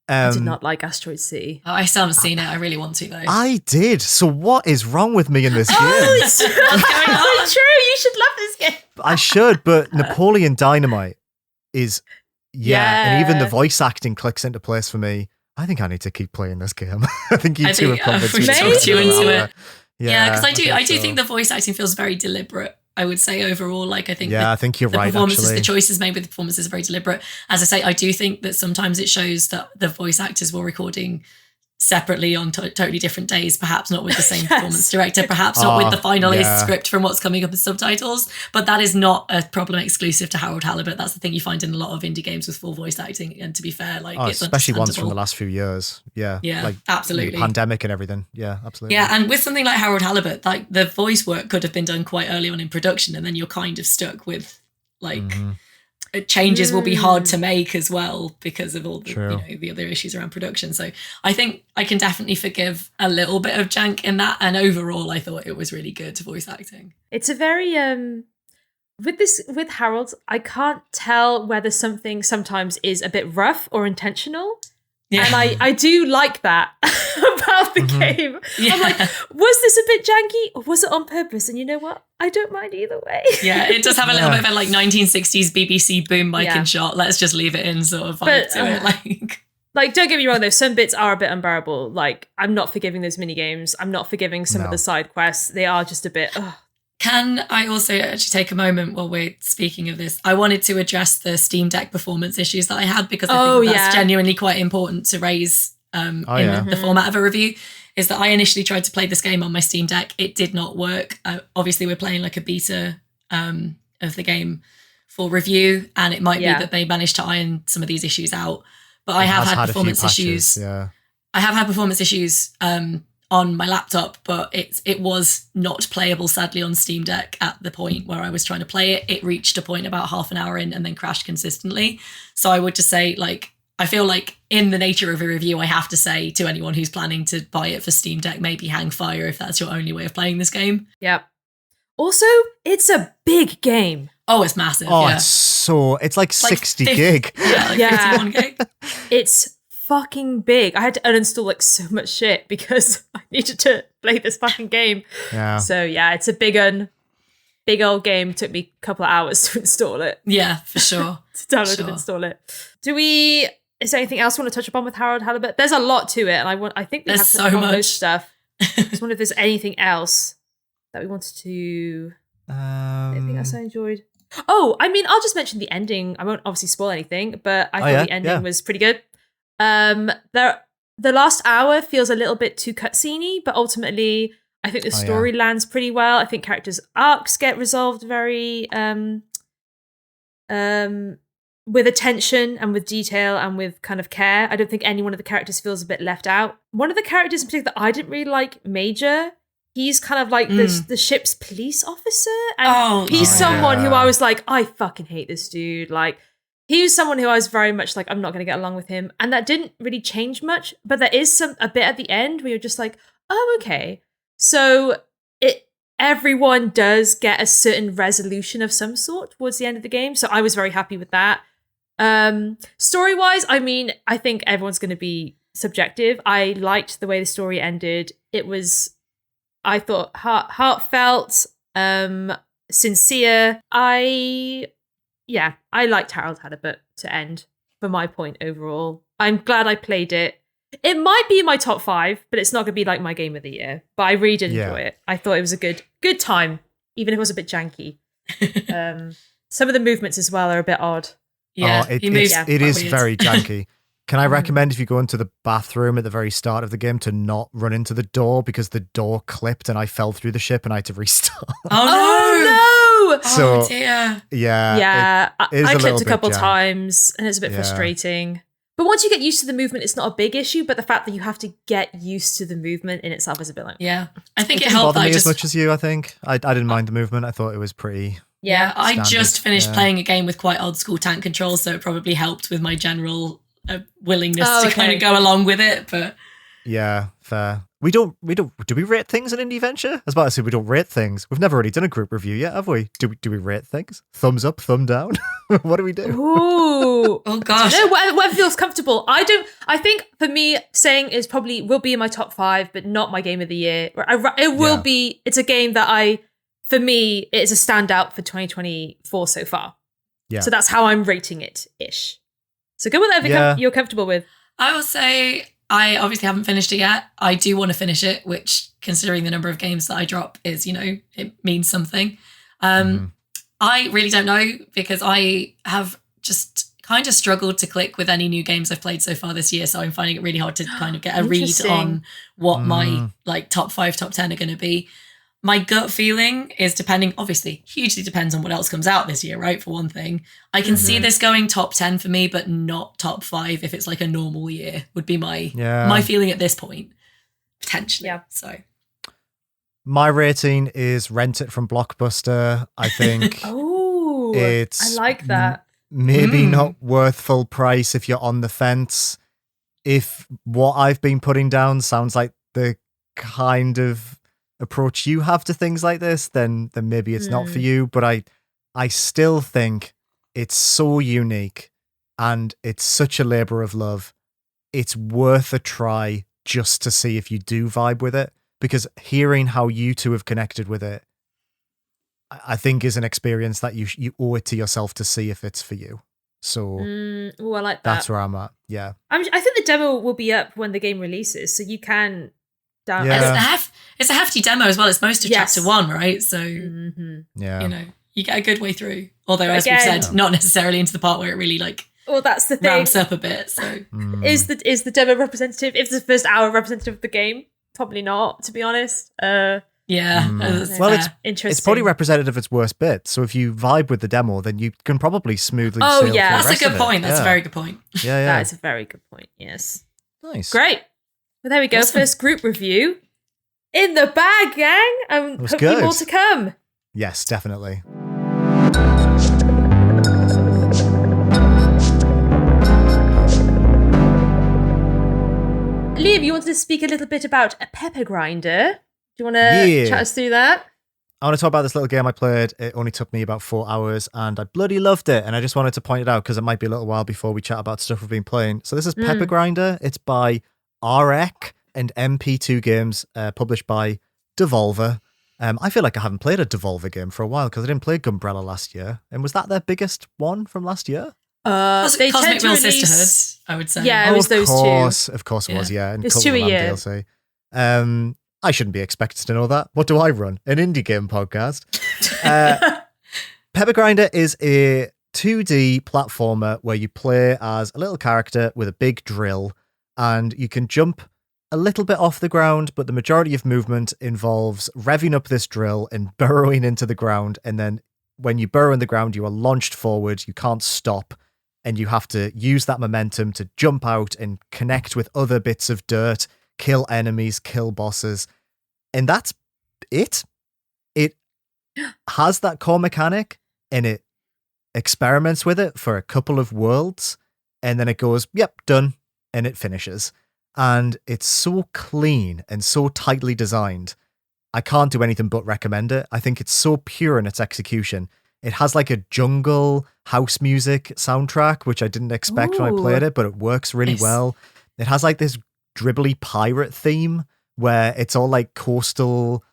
A: I did not like Asteroid City.
C: Oh, I still haven't seen it. I really want to though.
B: I did. So what is wrong with me in this game?
A: It's true. You should love this game.
B: I should, but Napoleon Dynamite is and even the voice acting clicks into place for me. I think I need to keep playing this game. I think you two have convinced me.
C: Talked you into it.
B: Yeah,
C: because I do think the voice acting feels very deliberate. I would say overall, I think
B: I think you're right.
C: Performances,
B: actually,
C: the choices made with the performances are very deliberate. As I say, I do think that sometimes it shows that the voice actors were recording separately on totally different days, perhaps not with the same performance director, perhaps not with the finalist script from what's coming up in subtitles. But that is not a problem exclusive to Harold Halibut. That's the thing you find in a lot of indie games with full voice acting. And to be fair, it's
B: especially ones from the last few years. Yeah,
C: absolutely.
B: Pandemic and everything. Yeah, absolutely.
C: Yeah, and with something like Harold Halibut, like the voice work could have been done quite early on in production, and then you're kind of stuck with changes will be hard to make as well because of all the the other issues around production. So I think I can definitely forgive a little bit of jank in that. And overall, I thought it was really good voice acting.
A: It's a very with Harold, I can't tell whether something sometimes is a bit rough or intentional. Yeah. And I do like that about the game. Yeah. I'm like, was this a bit janky or was it on purpose? And you know what? I don't mind either way.
C: Yeah, it does have a little bit of a 1960s BBC boom mic and shot. Let's just leave it in sort of vibe to it.
A: Like, don't get me wrong though, some bits are a bit unbearable. Like, I'm not forgiving those mini games. I'm not forgiving some of the side quests. They are just a bit.
C: Can I also actually take a moment while we're speaking of this? I wanted to address the Steam Deck performance issues that I had because I think that's genuinely quite important to raise in the format of a review. Is that I initially tried to play this game on my Steam Deck. It did not work. Obviously, we're playing like a beta of the game for review, and it might be that they managed to iron some of these issues out. But I have had performance issues. Yeah. I have had performance issues on my laptop, but it was not playable, sadly, on Steam Deck at the point where I was trying to play it. It reached a point about half an hour in and then crashed consistently. So I would just say, I feel like in the nature of a review, I have to say to anyone who's planning to buy it for Steam Deck, maybe hang fire if that's your only way of playing this game.
A: Yep. Also, it's a big game.
C: Oh, it's massive.
B: Oh, it's like 60 gig.
C: Yeah, 51 gig.
A: It's fucking big. I had to uninstall so much shit because I needed to play this fucking game. Yeah. So yeah, it's a big old game. Took me a couple of hours to install it.
C: Yeah, for sure.
A: To download and install it. Is there anything else you want to touch upon with Harold Halibut? There's a lot to it, and I think we have to touch upon most stuff. I just wonder if there's anything else that we wanted to. Anything else I enjoyed? Oh, I mean, I'll just mention the ending. I won't obviously spoil anything, but I thought the ending was pretty good. The last hour feels a little bit too cutscene-y, but ultimately I think the story lands pretty well. I think characters' arcs get resolved very with attention and with detail and with kind of care. I don't think any one of the characters feels a bit left out. One of the characters in particular that I didn't really like, Major, he's kind of like the ship's police officer. And he's someone who I was like, I fucking hate this dude. Like, he was someone who I was very much like, I'm not going to get along with him. And that didn't really change much. But there is a bit at the end where you're just like, oh, okay. So everyone does get a certain resolution of some sort towards the end of the game. So I was very happy with that. Story-wise, I mean, I think everyone's going to be subjective. I liked the way the story ended. It was, I thought, heartfelt, sincere. I liked Harold Halibut to end for my point overall. I'm glad I played it. It might be in my top 5, but it's not going to be like my game of the year. But I really did enjoy it. I thought it was a good time, even if it was a bit janky. Some of the movements as well are a bit odd.
C: Yeah,
B: it is very janky. Can I recommend if you go into the bathroom at the very start of the game to not run into the door because the door clipped and I fell through the ship and I had to restart.
A: Oh no!
B: So,
C: dear.
B: Yeah.
A: I clipped a couple times and it's a bit frustrating. But once you get used to the movement, it's not a big issue. But the fact that you have to get used to the movement in itself is a bit like...
C: Yeah. I think it
B: didn't
C: helped.
B: bother me as much as you, I think. I didn't mind the movement. I thought it was pretty...
C: Yeah, I
B: standard.
C: just finished playing a game with quite old school tank controls, so it probably helped with my general willingness to kind of go along with it. But
B: yeah, fair. We don't. Do we rate things in Indieventure? I was about to say we don't rate things. We've never really done a group review yet, have we? Do we rate things? Thumbs up, thumb down. What do we do?
A: Ooh,
C: oh gosh.
A: No, whatever feels comfortable. I think for me, saying is probably will be in my top 5, but not my game of the year. It will be. It's a game that for me, it is a standout for 2024 so far. Yeah. So that's how I'm rating it ish. So go with whatever you're comfortable with.
C: I will say, I obviously haven't finished it yet. I do want to finish it, which, considering the number of games that I drop, is, it means something. I really don't know, because I have just kind of struggled to click with any new games I've played so far this year. So I'm finding it really hard to kind of get a read on what my top 5, top 10 are going to be. My gut feeling is obviously, hugely depends on what else comes out this year, right? For one thing, I can see this going top 10 for me, but not top 5 if it's like a normal year, would be my feeling at this point, potentially. Yeah. So
B: my rating is Rent It from Blockbuster. I think
A: I like that.
B: Maybe not worth full price if you're on the fence. If what I've been putting down sounds like the kind of approach you have to things like this, then maybe it's not for you. But I still think it's so unique and it's such a labor of love. It's worth a try just to see if you do vibe with it, because hearing how you two have connected with it, I think is an experience that you owe it to yourself to see if it's for you. So
A: I like that.
B: That's where I'm at. Yeah.
A: I think the demo will be up when the game releases, so you can
C: It's a hefty demo as well. It's most of chapter 1, right? So,
B: you
C: get a good way through. Although, as we've said, not necessarily into the part where it really
A: that's the thing.
C: Ramps up a bit. So,
A: is the demo representative? If the first hour representative of the game, probably not. To be honest.
B: Well, it's probably representative of its worst bit. So if you vibe with the demo, then you can probably smoothly.
C: That's a good point. That's a very good point.
B: Yeah,
A: that is a very good point. Yes.
B: Nice.
A: Great. Well, there we go. Awesome. First group review in the bag, gang. Hopefully more to come.
B: Yes, definitely.
A: Liam, you wanted to speak a little bit about a pepper grinder. Do you want to chat us through that?
B: I want to talk about this little game I played. It only took me about 4 hours and I bloody loved it. And I just wanted to point it out because it might be a little while before we chat about stuff we've been playing. So this is Pepper Grinder. It's by REC and MP2 Games, published by Devolver. I feel like I haven't played a Devolver game for a while because I didn't play Gumbrella last year. And was that their biggest one from last year?
A: They
C: Cosmic Real Sisterhood, I would say.
A: Yeah, it was those two.
B: Of course it was, yeah. And
A: it's 2 a year.
B: DLC. I shouldn't be expected to know that. What do I run? An indie game podcast. Pepper Grinder is a 2D platformer where you play as a little character with a big drill, and you can jump a little bit off the ground, but the majority of movement involves revving up this drill and burrowing into the ground. And then when you burrow in the ground, you are launched forward. You can't stop. and you have to use that momentum to jump out and connect with other bits of dirt, kill enemies, kill bosses. And that's it. It has that core mechanic, and it experiments with it for a couple of worlds, and then it goes, yep, done, and it finishes. And it's so clean and so tightly designed. I can't do anything but recommend it. I think it's so pure in its execution. It has like a jungle house music soundtrack, which I didn't expect when I played it, but it works really well. It has like this dribbly pirate theme where it's all like coastal,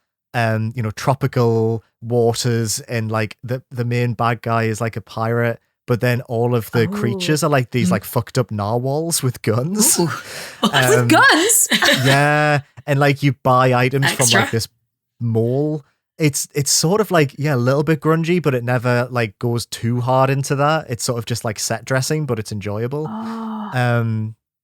B: tropical waters, and like the main bad guy is like a pirate, but then all of the creatures are like these like fucked up narwhals with guns.
A: With guns?
B: Yeah. And like you buy items from like this mall. It's sort of like, a little bit grungy, but it never like goes too hard into that. It's sort of just like set dressing, but it's enjoyable.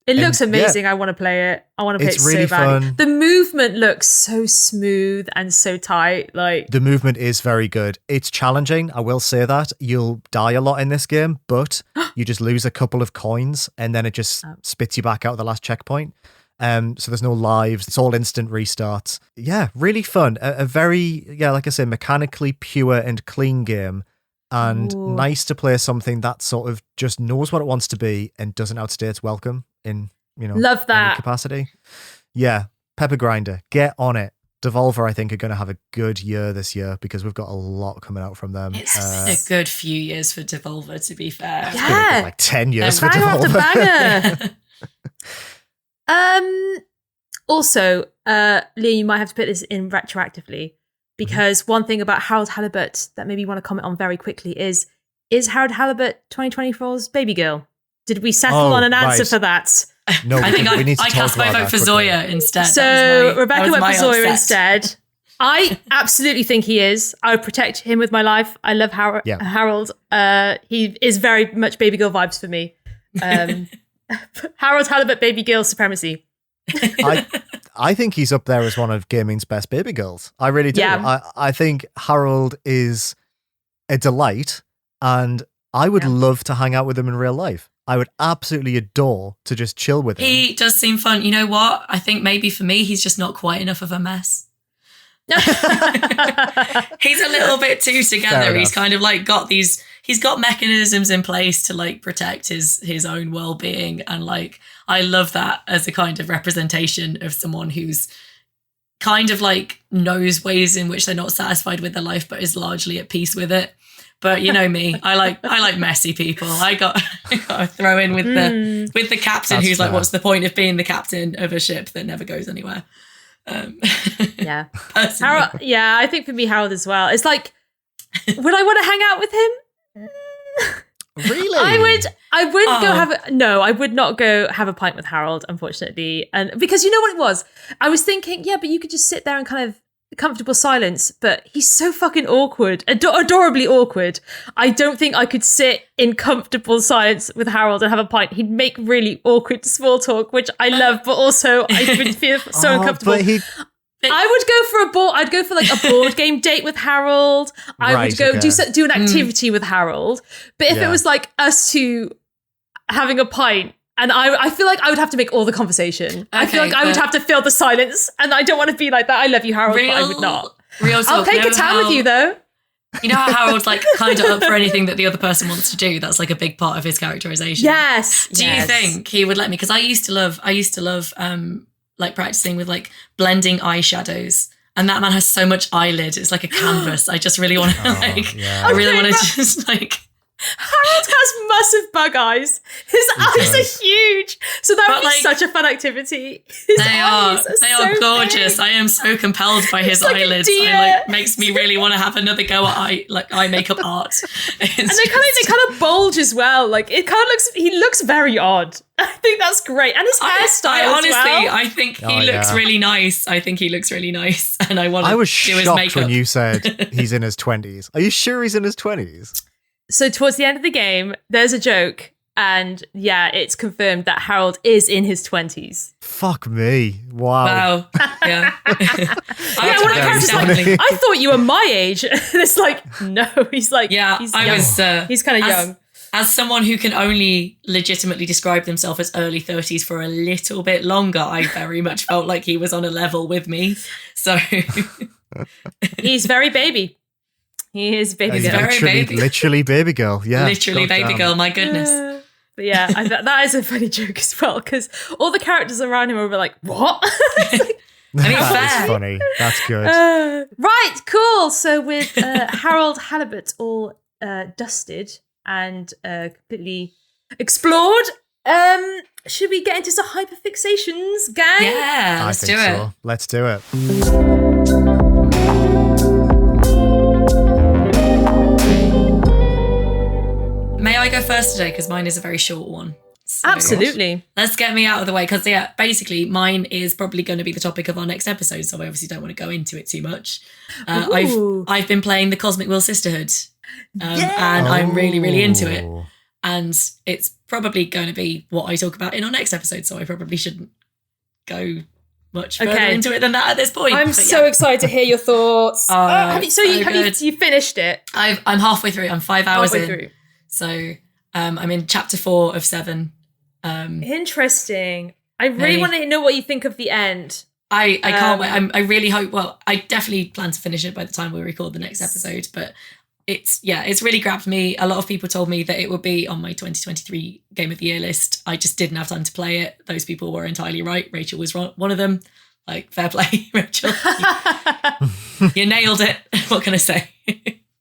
A: It looks amazing. I want to play it. I want to play it
B: really
A: so badly.
B: fun.
A: The movement looks so smooth and so tight. Like
B: the movement is very good. It's challenging. I will say that. You'll die a lot in this game, but you just lose a couple of coins and then it just spits you back out the last checkpoint. So there's no lives. It's all instant restarts. Yeah, really fun. A very, like I say, mechanically pure and clean game. And nice to play something that sort of just knows what it wants to be and doesn't outstay its welcome in,
A: love that
B: any capacity. Yeah, Pepper Grinder, get on it. Devolver, I think, are going to have a good year this year because we've got a lot coming out from them.
C: It's been a good few years for Devolver, to be fair.
B: It's been a good, 10 years for
A: banger
B: Devolver.
A: After banger. Also, Leah, you might have to put this in retroactively. Because one thing about Harold Halibut that maybe you want to comment on very quickly is Harold Halibut 2024's Baby Girl? Did we settle on an answer for that?
B: No,
C: I think I cast my vote for Zoya instead.
A: So Rebecca went for Zoya instead. I absolutely think he is. I would protect him with my life. I love Harold. He is very much Baby Girl vibes for me. Harold Halibut Baby Girl supremacy.
B: I think he's up there as one of gaming's best baby girls. I really do. Yeah. I think Harold is a delight, and I would love to hang out with him in real life. I would absolutely adore to just chill with him.
C: He does seem fun. You know what? I think maybe for me, he's just not quite enough of a mess. He's a little bit too together. He's kind of like he's got mechanisms in place to like protect his own well-being, and like I love that as a kind of representation of someone who's kind of like knows ways in which they're not satisfied with their life but is largely at peace with it. But you know me, I like messy people. I got to throw in with the captain. That's who's fair. Like, what's the point of being the captain of a ship that never goes anywhere?
A: Yeah. Harold, yeah, I think for me, Harold as well. It's like, would I want to hang out with him?
B: Really?
A: I would not go have a pint with Harold, unfortunately. And because you know what it was? I was thinking, but you could just sit there and kind of comfortable silence, but he's so fucking awkward, adorably awkward. I don't think I could sit in comfortable silence with Harold and have a pint. He'd make really awkward small talk, which I love, but also I would feel so uncomfortable. I'd go for like a board game date with Harold. I would go do an activity with Harold. But if it was like us two having a pint, and I feel like I would have to make all the conversation. I feel like I would have to fill the silence, and I don't want to be like that. I love you, Harold, but I would not. I'll play Catan with you, though.
C: You know how Harold's like kind of up for anything that the other person wants to do? That's like a big part of his characterization.
A: Yes.
C: Do you think he would let me? Because I used to love like practicing with like blending eyeshadows. And that man has so much eyelid. It's like a canvas. I just really want to I really want to just like...
A: Harold has massive bug eyes. His eyes are huge. So that would be such a fun activity.
C: They are gorgeous. Big. I am so compelled by his eyelids. It makes me really want to have another go at eye makeup art.
A: And they kind of bulge as well. Like he looks very odd. I think that's great. And his hairstyle
C: honestly,
A: as well.
C: I think he looks really nice. And I want to do his makeup.
B: I was shocked when you said he's in his 20s. Are you sure he's in his 20s?
A: So towards the end of the game, there's a joke, and it's confirmed that Harold is in his 20s.
B: Fuck me. Wow.
C: Yeah.
A: I thought you were my age. And it's like, no, he's like, he's kind of young.
C: as someone who can only legitimately describe themselves as early 30s for a little bit longer, I very much felt like he was on a level with me. So
A: he's very baby. He is baby girl.
B: Literally baby girl. Yeah.
C: Literally baby girl. My goodness.
A: But yeah, that is a funny joke as well, because all the characters around him were like, what?
B: That's funny. That's good.
A: Right, cool. So with Harold Halibut all dusted and completely explored, should we get into some hyperfixations, gang?
C: Yeah, let's do it. So.
B: Let's do it.
C: May I go first today? Because mine is a very short one. So
A: absolutely.
C: Let's get me out of the way. Because, yeah, basically mine is probably going to be the topic of our next episode. So I obviously don't want to go into it too much. I've been playing the Cosmic Will Sisterhood. And I'm really, really into it. And it's probably going to be what I talk about in our next episode. So I probably shouldn't go much further into it than that at this point.
A: I'm so excited to hear your thoughts. Have you finished it?
C: I'm halfway through. I'm 5 hours in. Through. So I'm in chapter 4 of 7.
A: Interesting. I really want to know what you think of the end.
C: I can't wait. I really hope. Well, I definitely plan to finish it by the time we record the next episode. But it's really grabbed me. A lot of people told me that it would be on my 2023 Game of the Year list. I just didn't have time to play it. Those people were entirely right. Rachel was one of them. Like, fair play, Rachel. You nailed it. What can I say?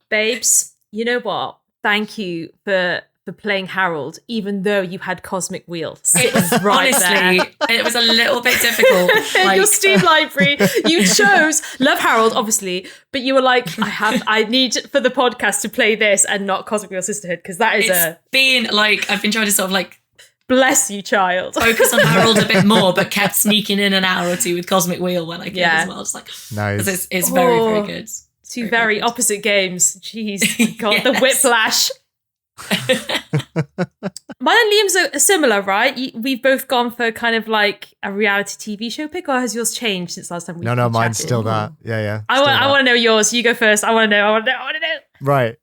A: Babes, you know what? Thank you for playing Harold, even though you had Cosmic Wheel. It was
C: honestly, it was a little bit difficult.
A: Your Steam library, you chose Love Harold, obviously, but you were like, I need for the podcast to play this and not Cosmic Wheel Sisterhood, because that is I've been trying to sort of like bless you, child.
C: Focus on Harold a bit more, but kept sneaking in an hour or two with Cosmic Wheel when I could as well. It's like
B: nice.
C: It's very, very good.
A: Two very opposite games. Jeez, God, the whiplash. Mine and Liam's are similar, right? We've both gone for kind of like a reality TV show pick, or has yours changed since last time we
B: No, mine's still that. Yeah.
A: I want to know yours. You go first. I want to know.
B: Right.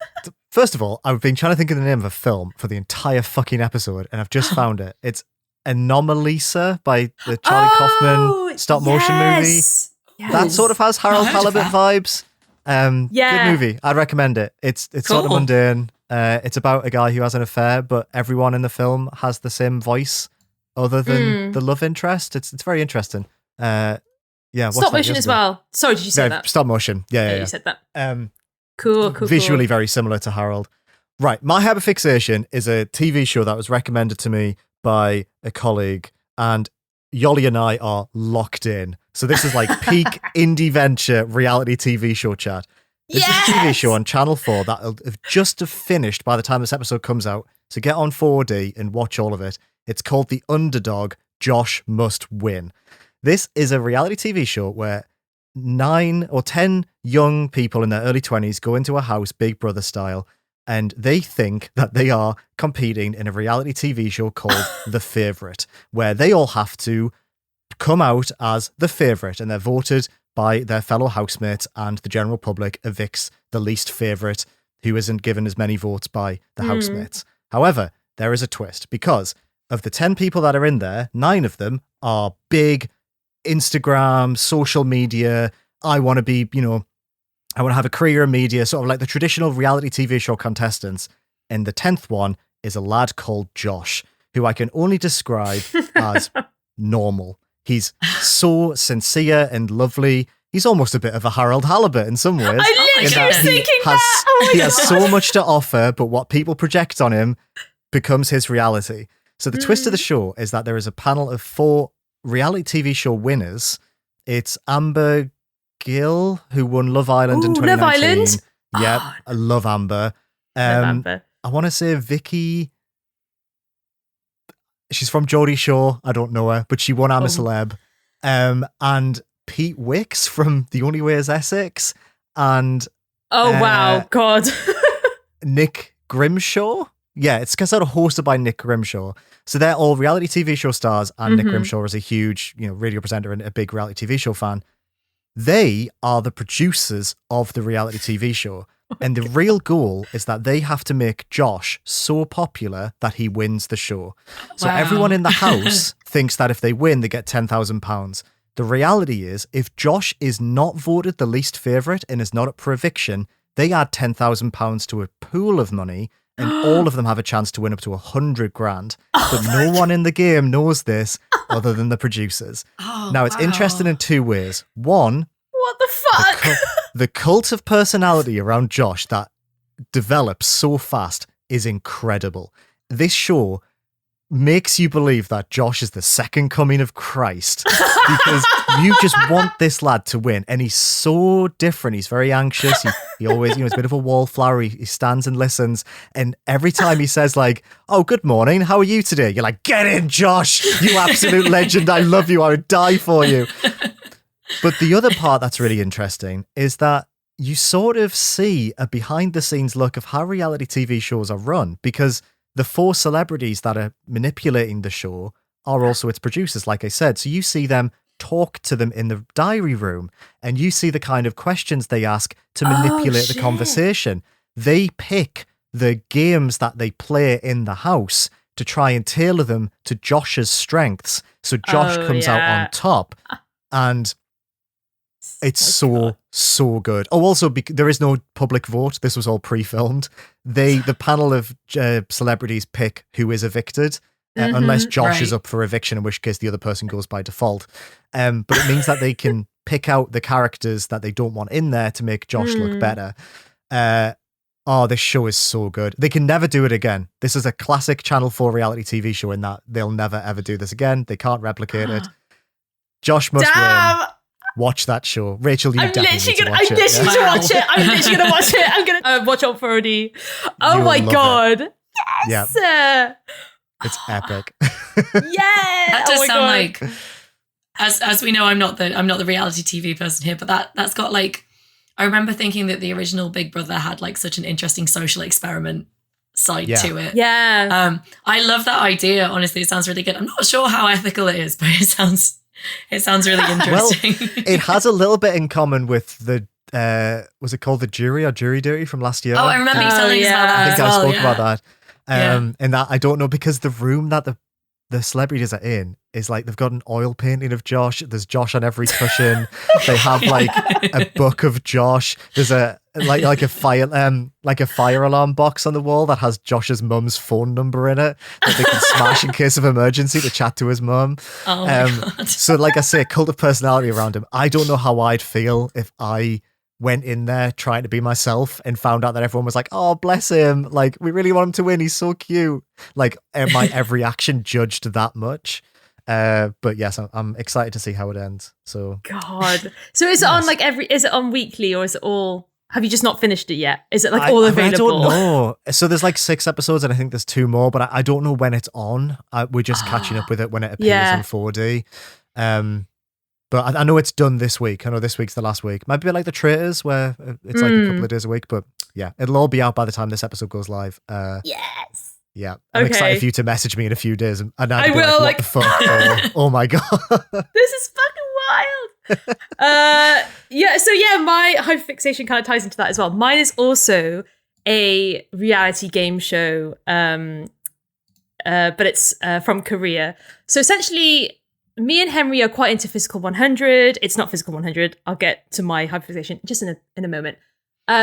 B: First of all, I've been trying to think of the name of a film for the entire fucking episode, and I've just found it. It's Anomalisa by the Charlie Kaufman stop motion movie. Yes. That sort of has Harold Halibut vibes. Good movie. I'd recommend it. It's cool. Sort of mundane. It's about a guy who has an affair, but everyone in the film has the same voice other than the love interest. It's very interesting.
A: Stop motion as well. Sorry, did you say that?
B: Stop motion. Yeah.
A: You said that. Cool.
B: Visually very similar to Harold. Right. My hyperfixation is a TV show that was recommended to me by a colleague, and Yoli and I are locked in. So this is like peak Indieventure reality TV show chat. This is a TV show on Channel 4 that'll have just finished by the time this episode comes out. So get on 4D and watch all of it. It's called The Underdog, Josh Must Win. This is a reality TV show where 9 or 10 young people in their early 20s go into a house, Big Brother style, and they think that they are competing in a reality TV show called The Favourite, where they all have to come out as the favourite, and they're voted by their fellow housemates, and the general public evicts the least favourite who isn't given as many votes by the housemates. However, there is a twist, because of the 10 people that are in there, 9 of them are big Instagram, social media, I want to be, I want to have a career in media, sort of like the traditional reality TV show contestants. And the 10th one is a lad called Josh, who I can only describe as normal. He's so sincere and lovely. He's almost a bit of a Harold Halibut in some ways.
A: I literally was thinking that.
B: He has so much to offer, but what people project on him becomes his reality. So the twist of the show is that there is a panel of 4 reality TV show winners. It's Amber Gill, who won Love Island in 2019.
A: Love Island?
B: Yep, I love Amber. I want to say Vicky. She's from Geordie Shore. I don't know her, but she won I'm a Celeb. And Pete Wicks from The Only Way is Essex. And
A: wow, God.
B: Nick Grimshaw. Yeah, it's sort of hosted by Nick Grimshaw. So they're all reality TV show stars, and Nick Grimshaw is a huge, radio presenter and a big reality TV show fan. They are the producers of the reality TV show. And the real goal is that they have to make Josh so popular that he wins the show. So everyone in the house thinks that if they win, they get £10,000. The reality is, if Josh is not voted the least favourite and is not up for eviction, they add £10,000 to a pool of money, and all of them have a chance to win up to 100 grand. But no one in the game knows this other than the producers. Now, it's interesting in two ways. One,
A: what the fuck?
B: The cult of personality around Josh that develops so fast is incredible. This show makes you believe that Josh is the second coming of Christ because you just want this lad to win, and he's so different. He's very anxious. He always, he's a bit of a wallflower. He stands and listens, and every time he says like, "Oh, good morning, how are you today?" You're like, "Get in, Josh, you absolute legend. I love you. I would die for you." But the other part that's really interesting is that you sort of see a behind-the-scenes look of how reality TV shows are run, because the 4 celebrities that are manipulating the show are also its producers, like I said. So you see them talk to them in the diary room, and you see the kind of questions they ask to manipulate the conversation. They pick the games that they play in the house to try and tailor them to Josh's strengths. So Josh comes out on top, and it's so good. Oh, also, there is no public vote. This was all pre-filmed. The panel of celebrities pick who is evicted, unless Josh is up for eviction, in which case the other person goes by default. But it means that they can pick out the characters that they don't want in there to make Josh look better. This show is so good. They can never do it again. This is a classic Channel 4 reality TV show in that they'll never, ever do this again. They can't replicate it. Josh must win. Watch that show. Rachel, you definitely need to watch it.
A: I'm literally going to watch it. I'm literally going to watch it. I'm going to watch it for Odie. Oh my God. It. Yes. Yeah.
B: It's epic.
A: Yeah.
C: That does sound like, as we know, I'm not the reality TV person here, but that's got like, I remember thinking that the original Big Brother had like such an interesting social experiment side to it.
A: Yeah.
C: I love that idea. Honestly, it sounds really good. I'm not sure how ethical it is, but it sounds really interesting.
B: Well, it has a little bit in common with the was it called The Jury or Jury Duty from last year?
C: Oh, I remember you telling us about that.
B: I think I spoke about that. And that I don't know, because the room that the celebrities are in is like, they've got an oil painting of Josh. There's Josh on every cushion. They have like a book of Josh. There's a like a fire alarm box on the wall that has Josh's mum's phone number in it that they can smash in case of emergency to chat to his mum.
C: Oh my God.
B: So like I say, cult of personality around him. I don't know how I'd feel if I went in there trying to be myself and found out that everyone was like, "Oh, bless him. Like, we really want him to win. He's so cute." Like, my every action judged that much. But yes, I'm excited to see how it ends. So
A: God. So is it on like is it on weekly, or is it all, have you just not finished it yet? Is it like all available?
B: I don't know. So there's like 6 episodes, and I think there's 2 more, but I don't know when it's on. We're just catching up with it when it appears on 4D. But I know it's done this week. I know this week's the last week. Might be like The Traitors, where it's like a couple of days a week. But yeah, it'll all be out by the time this episode goes live.
A: Yes.
B: Yeah. I'm excited for you to message me in a few days. And
A: I will.
B: What the fuck? Oh my God.
A: This is fucking wild. So my hyperfixation kind of ties into that as well. Mine is also a reality game show, but it's from Korea. So essentially, me and Henry are quite into Physical 100. It's not Physical 100. I'll get to my hyperfixation just in a moment.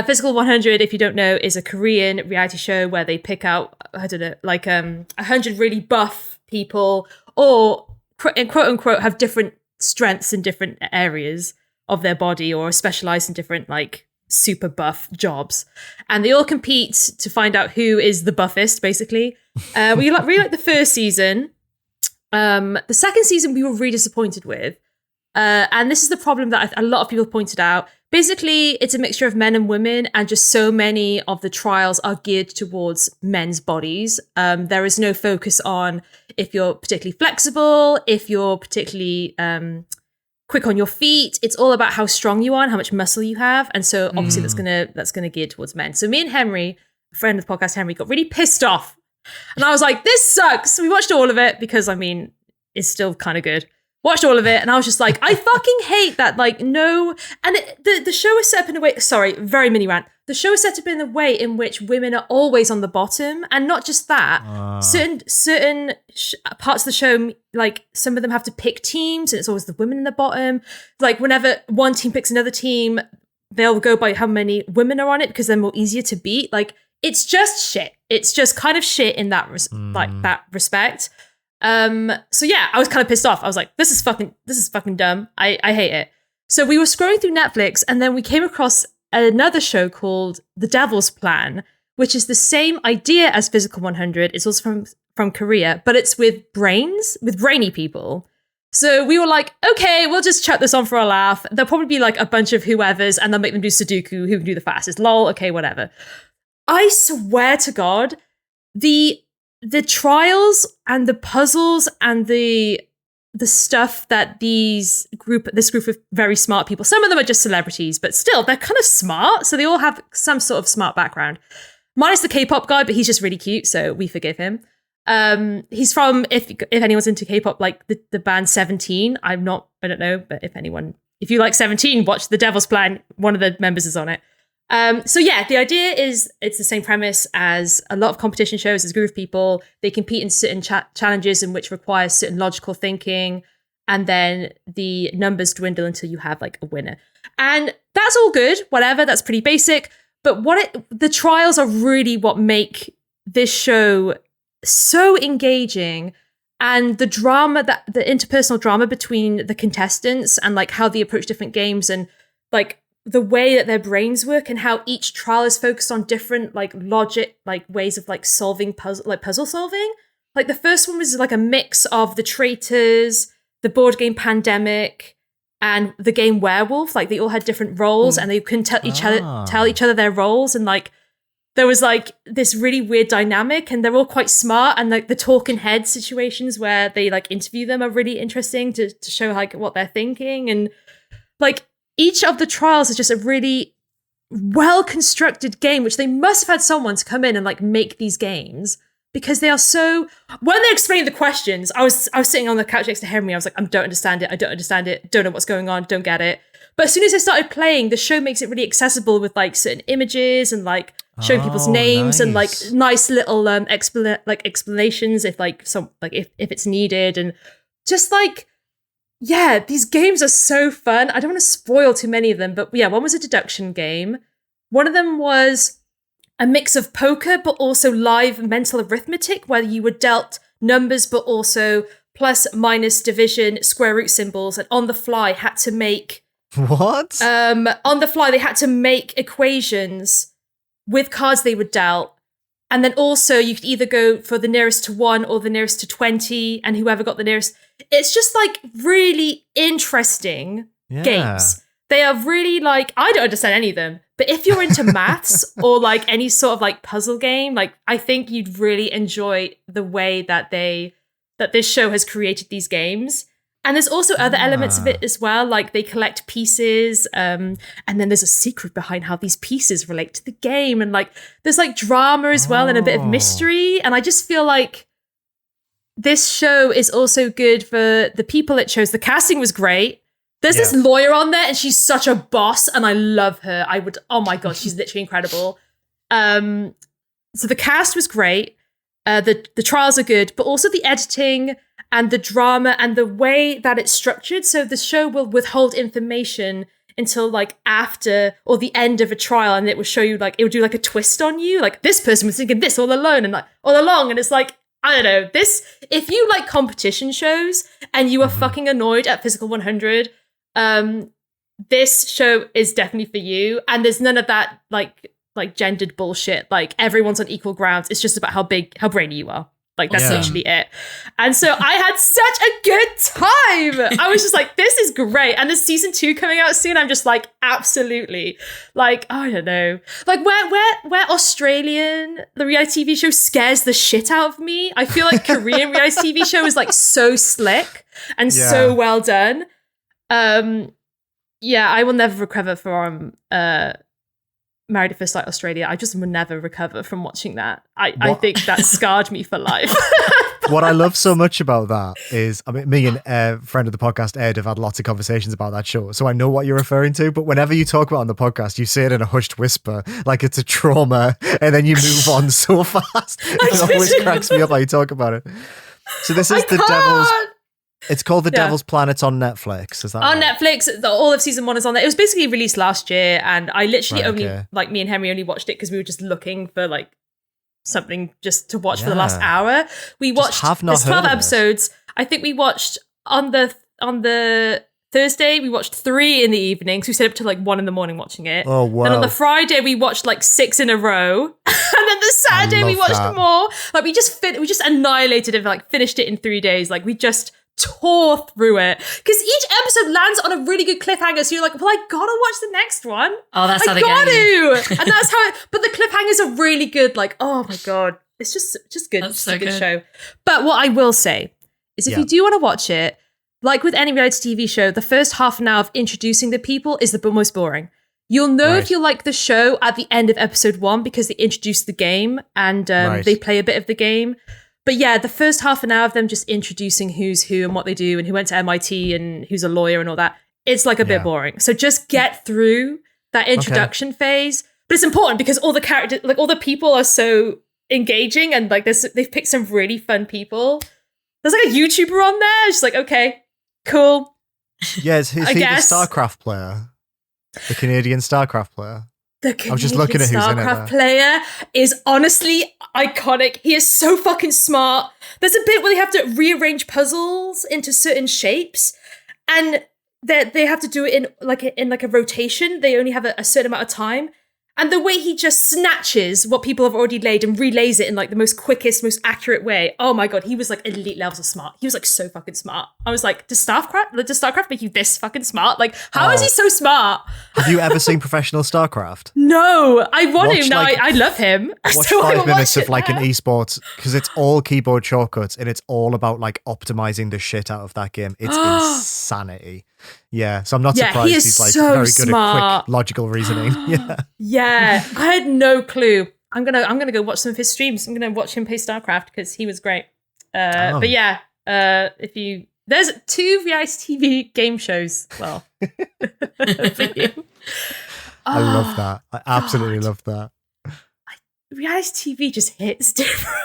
A: Physical 100, if you don't know, is a Korean reality show where they pick out, I don't know, like 100 really buff people, or quote unquote have different strengths in different areas of their body, or specialize in different like super buff jobs, and they all compete to find out who is the buffest. Basically, we really like the first season. The second season we were really disappointed with. And this is the problem that a lot of people pointed out. Basically, it's a mixture of men and women, and just so many of the trials are geared towards men's bodies. There is no focus on if you're particularly flexible, if you're particularly quick on your feet. It's all about how strong you are and how much muscle you have. And so obviously that's gonna gear towards men. So me and Henry, a friend of the podcast, Henry, got really pissed off. And I was like, this sucks. We watched all of it because, I mean, it's still kind of good. Watched all of it, and I was just like, I fucking hate that. Like, no, and the show is set up in a way. Sorry, very mini rant. The show is set up in a way in which women are always on the bottom, and not just that. Certain parts of the show, like some of them have to pick teams, and it's always the women in the bottom. Like whenever one team picks another team, they'll go by how many women are on it because they're more easier to beat. Like it's just shit. It's just kind of shit in that that respect. So yeah, I was kind of pissed off. I was like, this is fucking dumb. I hate it. So we were scrolling through Netflix, and then we came across another show called The Devil's Plan, which is the same idea as Physical 100. It's also from Korea, but it's with brainy people. So we were like, okay, we'll just chuck this on for a laugh. There'll probably be like a bunch of whoever's, and they'll make them do Sudoku, who can do the fastest. Lol, okay, whatever. I swear to God, the trials and the puzzles and the stuff that this group of very smart people, some of them are just celebrities, but still, they're kind of smart. So they all have some sort of smart background. Minus the K-pop guy, but he's just really cute, so we forgive him. He's from, if anyone's into K-pop, like the band 17. I don't know, but if you like 17, watch The Devil's Plan. One of the members is on it. So yeah, the idea is it's the same premise as a lot of competition shows. There's a group of people, they compete in certain challenges in which require certain logical thinking, and then the numbers dwindle until you have like a winner. And that's all good, whatever, that's pretty basic. But the trials are really what make this show so engaging, and the drama, the interpersonal drama between the contestants and like how they approach different games, and like the way that their brains work, and how each trial is focused on different like logic, like ways of like solving puzzle solving. Like the first one was like a mix of The Traitors, the board game Pandemic, and the game Werewolf. Like they all had different roles, and they couldn't tell each other their roles, and like there was like this really weird dynamic, and they're all quite smart, and like the talking head situations where they like interview them are really interesting to show like what they're thinking. And like each of the trials is just a really well-constructed game, which they must have had someone to come in and like make these games, because they are so, when they explained the questions, I was sitting on the couch next to Henry. I was like, I don't understand it. Don't know what's going on. Don't get it. But as soon as I started playing, the show makes it really accessible with like certain images and like showing people's names, and like nice little explanations if like if it's needed. And just like, yeah, these games are so fun. I don't want to spoil too many of them, but yeah, one was a deduction game. One of them was a mix of poker, but also live mental arithmetic, where you were dealt numbers, but also plus, minus, division, square root symbols, and on the fly had to make...
B: What?
A: On the fly, they had to make equations with cards they were dealt. And then also you could either go for the nearest to 1 or the nearest to 20, and whoever got the nearest. It's just like really interesting games. They are really like, I don't understand any of them, but if you're into maths or like any sort of like puzzle game, like I think you'd really enjoy the way that this show has created these games. And there's also other elements of it as well, like they collect pieces, and then there's a secret behind how these pieces relate to the game, and like there's like drama as well, and a bit of mystery. And I just feel like this show is also good for the people it chose. The casting was great. There's this lawyer on there, and she's such a boss, and I love her. Oh my God, she's literally incredible. So the cast was great. The trials are good, but also the editing and the drama and the way that it's structured. So the show will withhold information until like after or the end of a trial, and it will show you like, it would do like a twist on you. Like this person was thinking this all alone and like all along. And it's like, I don't know, if you like competition shows and you are fucking annoyed at Physical 100, this show is definitely for you. And there's none of that like gendered bullshit. Like everyone's on equal grounds. It's just about how brainy you are. Like that's literally it. And so I had such a good time. I was just like, this is great. And there's season 2 coming out soon. I'm just like, absolutely. Like, I don't know. Like where Australian, the reality TV show scares the shit out of me. I feel like Korean reality TV show is like so slick and so well done. Yeah, I will never recover from Married at First Sight Australia. I just will never recover from watching that. I think that scarred me for life.
B: What I love so much about that is, I mean, me and a friend of the podcast, Ed, have had lots of conversations about that show, so I know what you're referring to, but whenever you talk about it on the podcast, you say it in a hushed whisper, like it's a trauma, and then you move on so fast. It always cracks me up how you talk about it. So this is it's called The Devil's Planet on Netflix. Is that
A: on
B: right?
A: Netflix? All of season 1 is on there. It was basically released last year, and I literally like me and Henry only watched it because we were just looking for like something just to watch for the last hour. We watched there's 12 episodes. I think we watched on the Thursday we watched 3 in the evening, so we stayed up till like 1 a.m. watching it.
B: Oh wow.
A: Then on the Friday we watched like 6 in a row. And then the Saturday we watched more. Like we just annihilated it, like finished it in 3 days. Like we just tore through it because each episode lands on a really good cliffhanger, so you're like, well, I gotta watch the next one.
C: Oh, that's how they
A: got to. And that's how but the cliffhangers are really good. Like, oh my god, it's just good. It's so a good show. But what I will say is if you do want to watch it, like with any reality TV show, the first half an hour of introducing the people is the most boring. You'll know if you like the show at the end of episode 1 because they introduce the game and they play a bit of the game. But yeah, the first half an hour of them just introducing who's who and what they do and who went to MIT and who's a lawyer and all that, it's like a bit boring. So just get through that introduction phase. But it's important because all the characters, like all the people are so engaging and like they've picked some really fun people. There's like a YouTuber on there. It's just like, okay, cool.
B: Yeah, is he the StarCraft player? The Canadian StarCraft player? I was just looking at who's in it.
A: StarCraft player is honestly iconic. He is so fucking smart. There's a bit where they have to rearrange puzzles into certain shapes, and they have to do it in like a rotation. They only have a certain amount of time. And the way he just snatches what people have already laid and relays it in like the most quickest, most accurate way. Oh my god, he was like elite levels of smart. He was like so fucking smart. I was like, does StarCraft make you this fucking smart? Like, how is he so smart?
B: Have you ever seen professional StarCraft?
A: No, I want him now. I love him.
B: Watch 5 minutes of like an esports because it's all keyboard shortcuts and it's all about like optimizing the shit out of that game. It's insanity. Yeah, so I'm not surprised he's like so very good at quick logical reasoning.
A: Yeah, I had no clue. I'm gonna go watch some of his streams. I'm gonna watch him play StarCraft because he was great. But yeah, there's 2 reality TV game shows. Well, for you.
B: I love that. I absolutely love that.
A: Reality TV just hits different.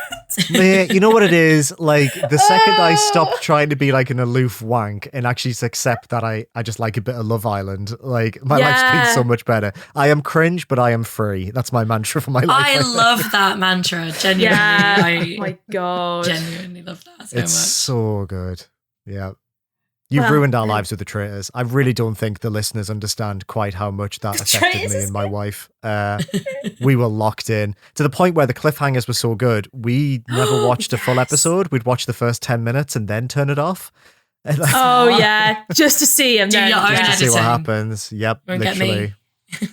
B: Yeah, you know what it is? Like, the second I stop trying to be like an aloof wank and actually just accept that I just like a bit of Love Island, like, my life's been so much better. I am cringe, but I am free. That's my mantra for my life.
C: I love that mantra, genuinely.
A: Yeah. Oh my God.
C: Genuinely love that so much.
B: It's so good. Yeah. You've ruined our lives with The Traitors. I really don't think the listeners understand quite how much that affected me and my wife. We were locked in to the point where the cliffhangers were so good, we never watched a full episode. We'd watch the first 10 minutes and then turn it off.
A: Like, yeah, just to see him.
C: Just
B: to see what happens. Yep,
C: Won't
B: literally.
C: Get me.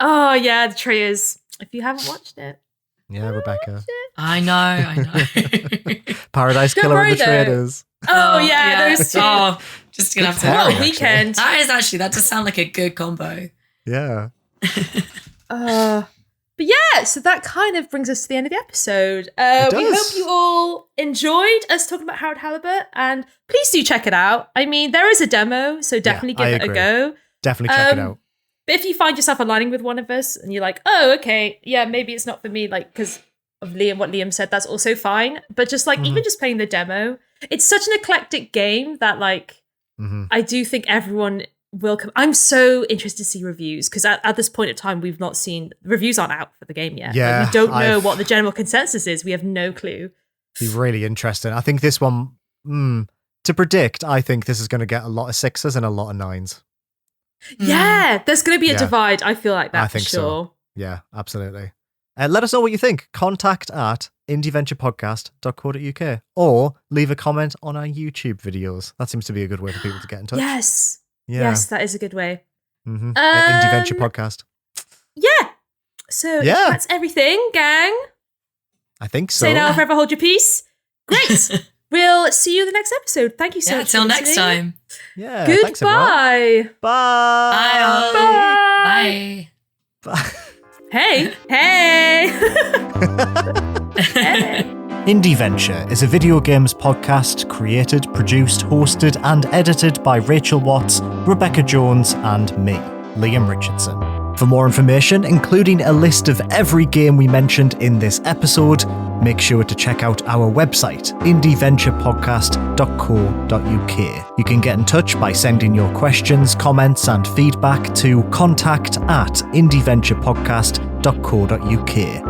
A: Oh yeah, The Traitors. If you haven't watched it.
B: Yeah, Rebecca.
C: I know.
B: Paradise Killer and The Traitors.
A: Oh yeah, those two.
C: Oh, just gonna have to.
A: What a weekend.
C: That does sound like a good combo.
B: Yeah.
A: But yeah, so that kind of brings us to the end of the episode. We hope you all enjoyed us talking about Harold Halibut, and please do check it out. I mean, there is a demo, so definitely give it a go.
B: Definitely check it out.
A: But if you find yourself aligning with one of us and you're like, oh, okay, yeah, maybe it's not for me, like, because of what Liam said, that's also fine. But just like, even just playing the demo, it's such an eclectic game that like, I do think everyone will come. I'm so interested to see reviews because at this point in time, we've not seen, reviews aren't out for the game yet.
B: Yeah.
A: Like, we don't know what the general consensus is. We have no clue.
B: Be really interesting. I think this one, to predict, I think this is going to get a lot of 6s and a lot of 9s.
A: Yeah, there's going to be a divide. I feel like that. I think for sure.
B: So. Yeah, absolutely. Let us know what you think. contact@indieventurepodcast.co.uk or leave a comment on our YouTube videos. That seems to be a good way for people to get in touch.
A: Yes.
B: Yeah.
A: Yes, that is a good way.
B: Indieventure Podcast.
A: Yeah. So that's everything, gang.
B: I think so.
A: Say now, forever hold your peace. Great. We'll see you in the next episode. Thank you so much.
C: Until next time.
B: Yeah.
A: Goodbye.
B: Bye.
C: Bye.
B: Bye.
A: Hey. Hey. Hey.
B: Indieventure is a video games podcast created, produced, hosted, and edited by Rachel Watts, Rebecca Jones, and me, Liam Richardson. For more information, including a list of every game we mentioned in this episode, make sure to check out our website, indieventurepodcast.co.uk. You can get in touch by sending your questions, comments, and feedback to contact@indieventurepodcast.co.uk.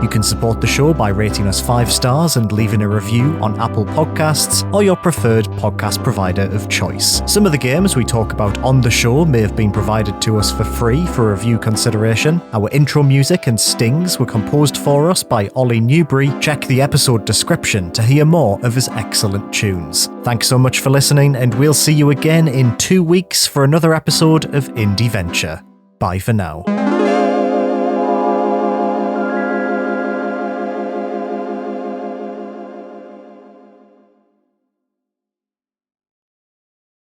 B: You can support the show by rating us 5 stars and leaving a review on Apple Podcasts or your preferred podcast provider of choice. Some of the games we talk about on the show may have been provided to us for free for review consideration. Our intro music and stings were composed for us by Ollie Newbury. Check the episode description to hear more of his excellent tunes. Thanks so much for listening, and we'll see you again in 2 weeks for another episode of Indieventure. Bye for now.